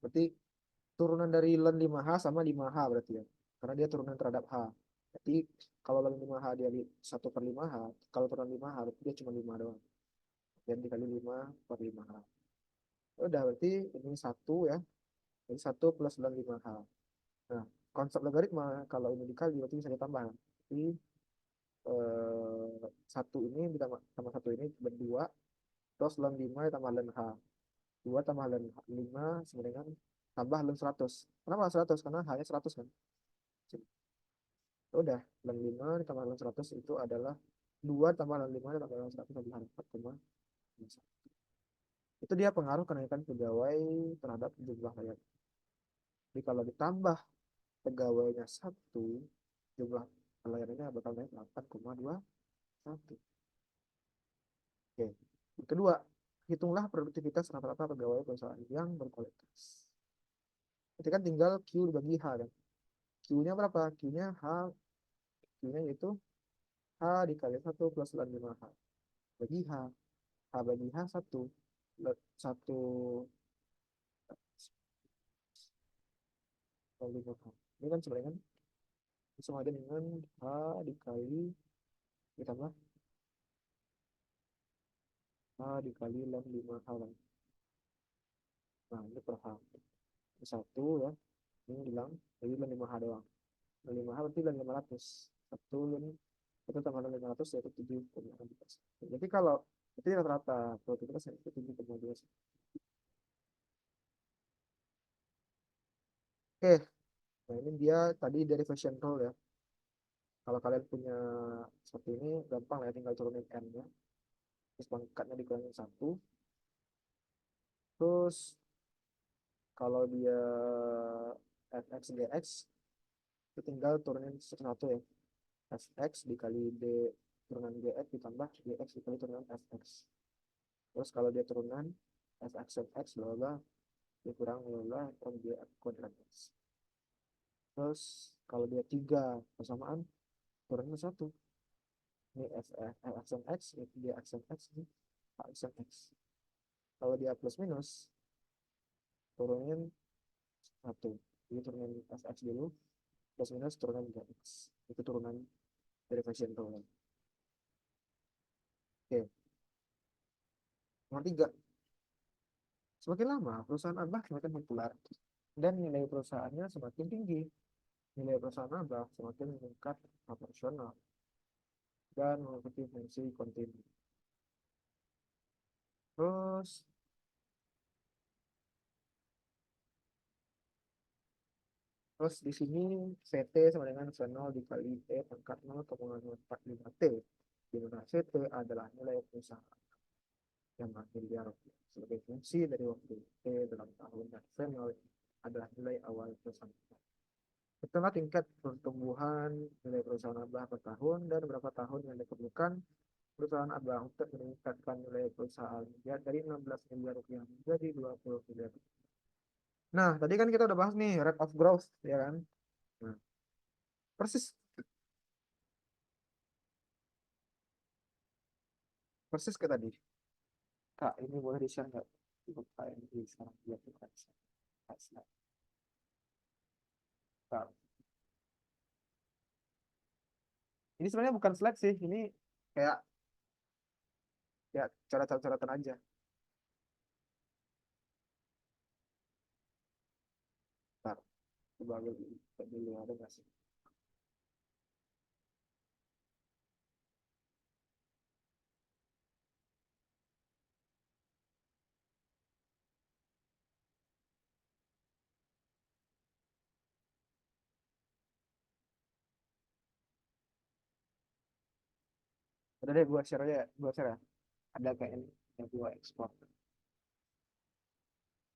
berarti turunan dari ln 5H sama 5H berarti ya. Karena dia turunan terhadap H. Berarti kalau ln 5H dia 1 per 5H, kalau turunan 5H berarti dia cuma 5 doang. Dan dikali 5 per 5H. Ya udah, berarti ini 1 ya. Jadi 1 plus ln 5H. Nah, konsep logaritma kalau ini dikali berarti bisa ditambah. Jadi 1 ini ditambah sama 1 ini berdua. Terus ln 5 ditambah ln H. 2 tambah ln 5 sama dengan tambah ln 100. Kenapa 100? Karena H-nya 100 kan. Ya udah, ln 5 ditambah ln 100 itu adalah 2 tambah ln 5 ditambah ln 100 adalah 4,1. Itu dia pengaruh kenaikan pegawai terhadap jumlah layak. Jadi kalau ditambah pegawainya 1, jumlah pelayanannya bakal naik 8,21. Oke. Yang kedua, hitunglah produktivitas rata-rata pegawai perusahaan yang berkualitas. Itu kan tinggal Q dibagi H kan. Q-nya berapa? Q-nya H. Q-nya yaitu H dikali 1 plus ln 5H. Bagi H. H bagi H 1. 1 ln 5H. Ini kan sebenarnya kan sama ada dengan H dikali ditambah H dikali ln 5H kan. Nah, ini per H. Ini 1 ya. Ini hilang. Jadi ln 5H doang. Ln 5H berarti ln 500. 1 ln itu tambah ln 500 yaitu 7,6%. Jadi kalau itu rata-rata produktivitas itu 7,2. Oke, nah ini dia tadi derivation rule ya. Kalau kalian punya seperti ini, gampang lah ya, tinggal turunin n-nya. Terus pangkatnya dikurangin 1. Terus kalau dia fx dx, itu tinggal turunin satu ya. Fx dikali d turunan gx ditambah gx dikali turunan fx. Terus kalau dia turunan fx x bla bla dikurang bla bla from gx kuadrat x. Terus kalau dia 3 persamaan turunin 1. Ini fx x, ini dia x x, ini x x. Kalau dia plus minus turunin 1. Jadi turunin fx dulu, plus minus turunan gx. Itu turunan derivation rule. Oke, nomor 3. Semakin lama perusahaan Abah semakin populer dan nilai perusahaannya semakin tinggi. Nilai perusahaan Abah semakin meningkat proporsional dan mengikuti fungsi kontinu. Terus Terus di sini CT sama dengan C0 dikali E pangkat 0,045 T. Di mana CT adalah nilai perusahaan yang miliar rupiah. Sebagai fungsi dari waktu T dalam tahun dan C0 adalah nilai awal perusahaan. Itulah tingkat pertumbuhan nilai perusahaan Abah per tahun dan berapa tahun yang diperlukan perusahaan Abah untuk meningkatkan nilai perusahaan dia dari 16 miliar rupiah menjadi 20 miliar. Nah, tadi kan kita udah bahas nih rate of growth, ya kan? Nah, persis persis ke tadi. Kak, ini boleh di-share nggak? Untuk KMG sekarang dia tuh kan. Kak, ini sebenarnya bukan slide sih, ini kayak ya coret-coretan aja. Ntar, coba lihat dulu ada nggak sih? Udah deh, gua share aja, gua share ya. Ada kayak ini yang gua ekspor.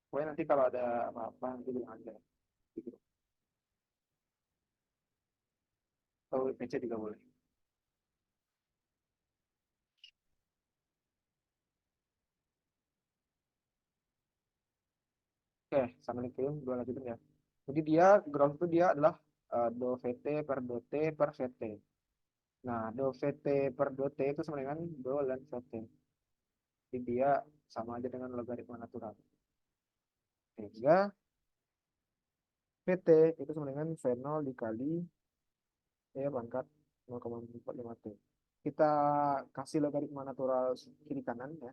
Pokoknya nanti kalau ada apa-apa nanti bilang aja. Gitu. Atau PC juga boleh. Oke, sambil dikirim gua lanjutin ya. Jadi dia ground itu dia adalah do VT per do T per VT. Nah, do VT per do T itu sama dengan do ln VT. Jadi dia sama aja dengan logaritma natural. Sehingga VT itu sama dengan V0 dikali E pangkat 0,45 T. Kita kasih logaritma natural kiri kanan ya.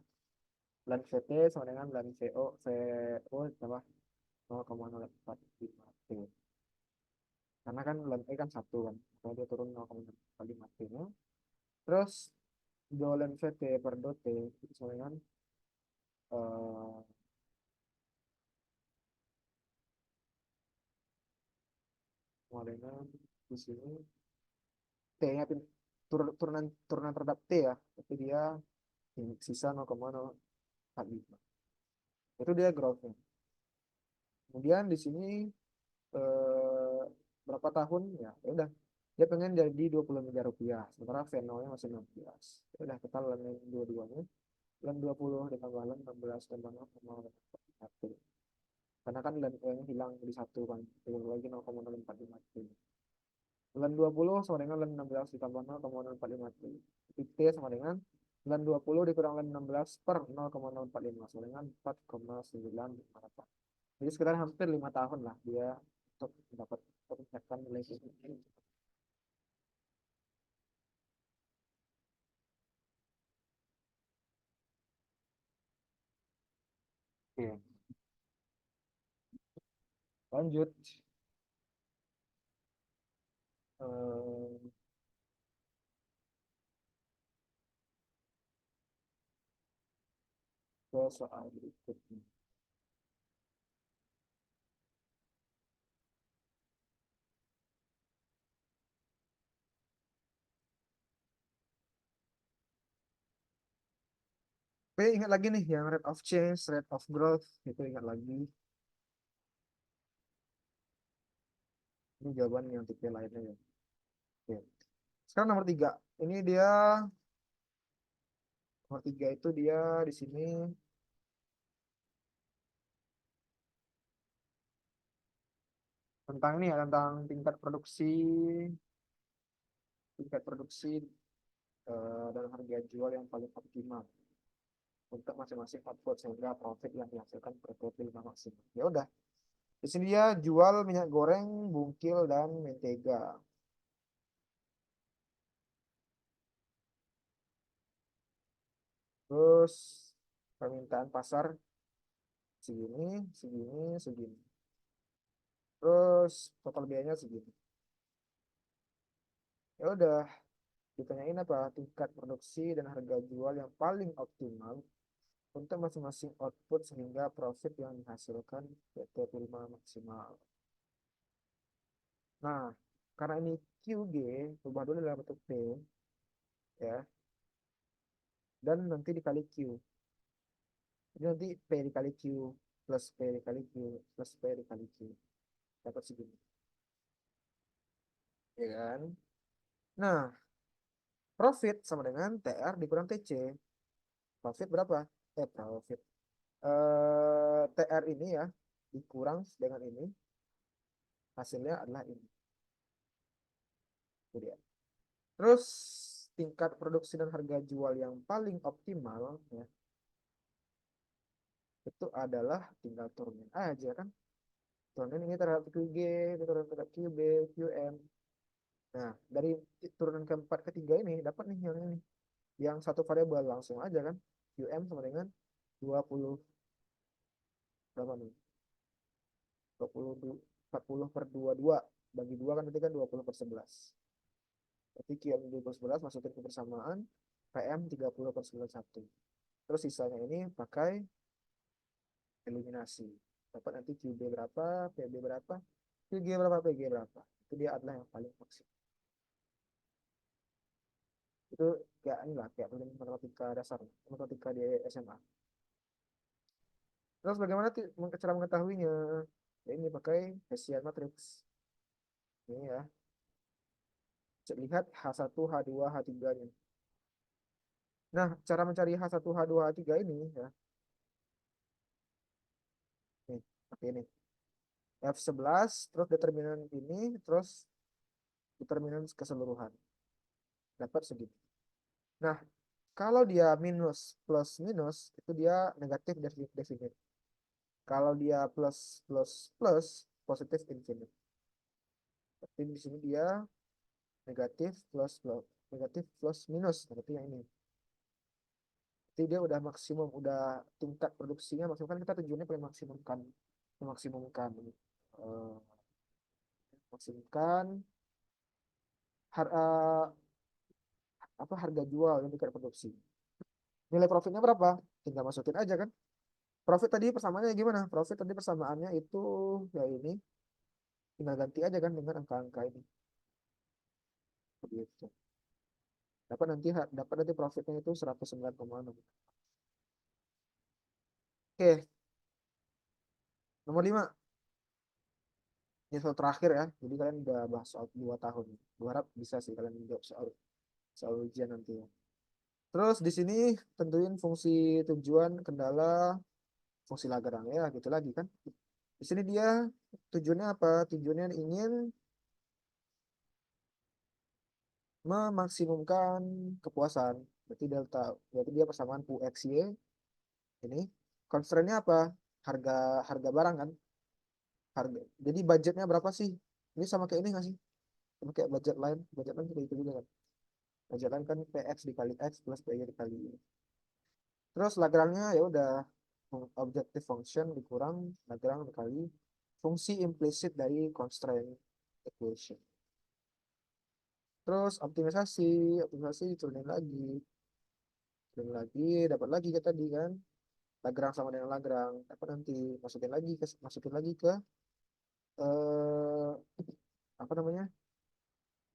Ln VT sama dengan ln VO tambah 0,045 T. Karena kan ln E kan 1 kan. Kalau dia turun 0,45 T nya. Terus do ln VT per do T itu sama dengan eh, sama dengan di sini T-nya turunan turunan terhadap T ya. Tapi dia sisa 0,045. Itu dia growth-nya. Kemudian di sini eh, berapa tahun ya? Ya udah. Dia pengen jadi 20 miliar rupiah. Sementara V0-nya masih 16. Ya udah kita learning dua-duanya. Lem 20 ditambah lem 16 tambah 0,1. Karena kan lem E-nya hilang jadi satu kan. Tinggal lagi 0,045 T. Ln 20 sama dengan ln 16 ditambah 0,045 T. T sama dengan ln 20 dikurang ln 16 per 0,045 sama dengan 4,958. Jadi sekitar hampir 5 tahun lah dia untuk dapat meningkatkan nilai ini. Oke, lanjut. Eh, ke soal berikutnya. Oke, ingat lagi nih yang rate of change, rate of growth, itu ingat lagi. Ini jawaban yang tipe lainnya ya. Oke. Sekarang nomor 3. Ini dia nomor 3 itu dia di sini tentang ini ya, tentang tingkat produksi dan harga jual yang paling optimal untuk masing-masing output sehingga profit yang dihasilkan per 25 maksimal. Ya udah, di sini dia jual minyak goreng, bungkil dan mentega. Terus permintaan pasar segini, segini, segini. Terus total biayanya segini. Ya udah, ditanyain apa tingkat produksi dan harga jual yang paling optimal untuk masing-masing output sehingga profit yang dihasilkan PT Prima maksimal. Nah, karena ini QG, ubah dulu dalam bentuk P, ya, dan nanti dikali Q. Jadi nanti P dikali Q, plus P dikali Q, plus P dikali Q. Dapat segini. ya kan? Nah, profit sama dengan TR dikurang TC. Profit berapa? Profit. TR ini ya, dikurang dengan ini, hasilnya adalah ini. Itu dia. Terus, tingkat produksi dan harga jual yang paling optimal, ya, itu adalah tinggal turunin aja kan. Turunin ini terhadap QG, ini terhadap QB, QM. Nah, dari turunan keempat ketiga ini, dapat nih yang ini. Yang satu variabel langsung aja kan. QM sama dengan 20, berapa nih? 20, 40 per 22. Bagi 2 kan berarti kan 20 per 11. Berarti QM 20 per 11 masukin ke persamaan. PM 30 per 91. Terus sisanya ini pakai eliminasi. Dapat nanti QB berapa, PB berapa, QG berapa, PG berapa. Itu dia adalah yang paling maksimal. Itu kayak ini lah, kayak matematika dasar, matematika di SMA. Terus bagaimana cara mengetahuinya? Ya, ini pakai Hessian matrix. Ini ya. Lihat H1, H2, H3-nya. Nah, cara mencari H1, H2, H3 ini ya. Nih, pakai ini. F11, terus determinan ini, terus determinan keseluruhan. Dapat segitu. Nah, kalau dia minus plus minus, itu dia negatif definite. Kalau dia plus plus plus, positif infinite. Tapi di sini dia negatif plus plus, negatif plus minus, berarti yang ini. Jadi dia udah maksimum, udah tingkat produksinya maksimum, kan kita tujuannya pengen maksimumkan, memaksimumkan, eh, maksimumkan apa harga jual yang tingkat produksi. Nilai profitnya berapa? Tinggal masukin aja kan. Profit tadi persamaannya gimana? Profit tadi persamaannya itu ya ini, tinggal ganti aja kan dengan angka-angka ini. Begitu. Dapat nanti profitnya itu 109,6. Oke, nomor 5. Ini soal terakhir ya. Jadi kalian udah bahas soal 2 tahun. Gue harap bisa sih kalian menjawab soal soal ujian nanti ya. Terus di sini tentuin fungsi tujuan, kendala, fungsi Lagrange ya gitu lagi kan. Di sini dia tujuannya apa? Tujuannya ingin memaksimumkan kepuasan. Berarti dia persamaan UXY ini. Constraint-nya apa? Harga harga barang kan. Harga. Jadi budgetnya berapa sih? Ini sama kayak ini nggak sih? Sama kayak budget lain juga itu juga kan. Budget lain kan PX dikali X plus PY dikali Y. Terus Lagrange-nya ya udah objective function dikurang Lagrange dikali fungsi implisit dari constraint equation. Terus optimisasi turunin lagi, dapat lagi kayak tadi kan. Lagrange sama dengan Lagrange, dapat nanti masukin lagi ke eh apa namanya?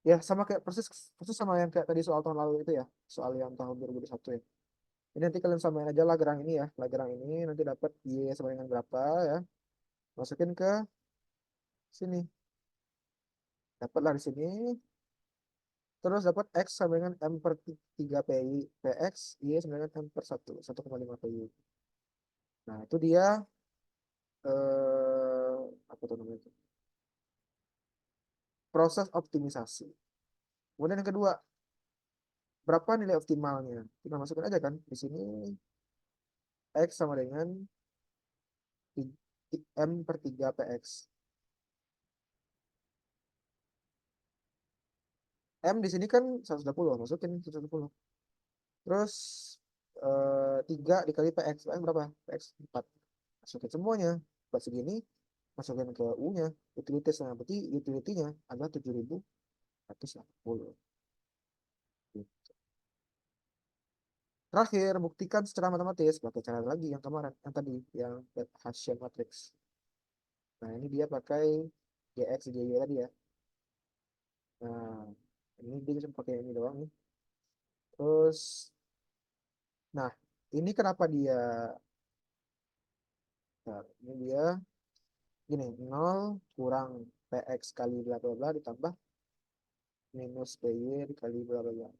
Ya sama kayak persis persis sama yang kayak tadi soal tahun lalu itu ya, soal yang tahun 2021 ya. Ini nanti kalian samain aja Lagrange ini ya, Lagrange ini nanti dapat Y sama dengan berapa ya. Masukin ke sini. Dapatlah di sini. Terus dapat X sama dengan M per 3 PI, PX, Y sama dengan M per 1, 1,5 PI. Nah, itu dia apa tuh namanya itu? Proses optimisasi. Kemudian yang kedua, berapa nilai optimalnya? Kita masukin aja kan di sini X sama dengan M per 3 PX. M di sini kan 120, masukin 120. Terus 3 dikali PX, PX berapa? PX 4. Masukin semuanya. Buat segini, masukin ke U-nya, utilities. Nah, berarti utility-nya adalah 7.180. Terakhir, buktikan secara matematis pakai cara lagi yang kemarin, yang tadi, yang Hessian matrix. Nah, ini dia pakai GX, GY tadi ya. Nah, ini dia cuma pakai ini doang nih. Terus, nah, ini kenapa dia, nah, ini dia gini, 0 kurang PX kali bla bla bla ditambah minus PY dikali bla bla bla.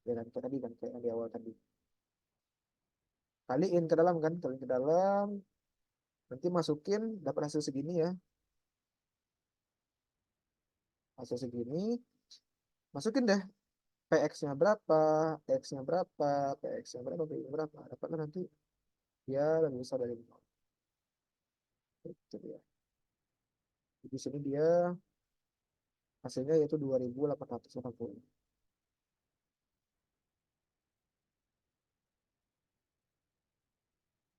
Ya kan kayak tadi kan kayak yang di awal tadi. Kaliin ke dalam kan, kaliin ke dalam, nanti masukin dapat hasil segini ya. Hasil segini, masukin deh PX-nya berapa, X-nya berapa, PX-nya berapa, PX-nya berapa. Dapatlah nanti ya lebih besar dari 0. Itu dia. Di sini dia hasilnya yaitu 2880.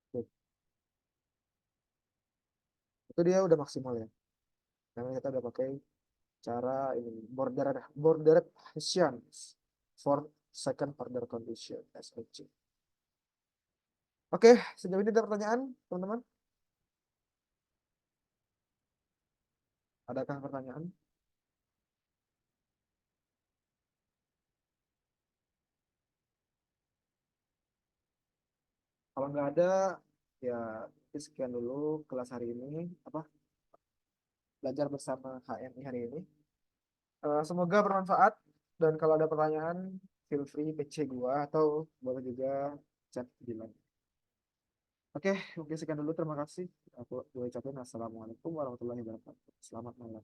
Oke. Itu dia udah maksimal ya. Karena kita udah pakai cara ini border Hessians for second order condition SOC. Oke, sejauh ini ada pertanyaan, teman-teman? Adakah pertanyaan? Kalau nggak ada, ya sekian dulu kelas hari ini, apa belajar bersama HMI hari ini. Semoga bermanfaat dan kalau ada pertanyaan, feel free PC gua atau boleh juga chat di line. Oke, mungkin sekian dulu. Terima kasih. Aku ucapin assalamualaikum warahmatullahi wabarakatuh. Selamat malam.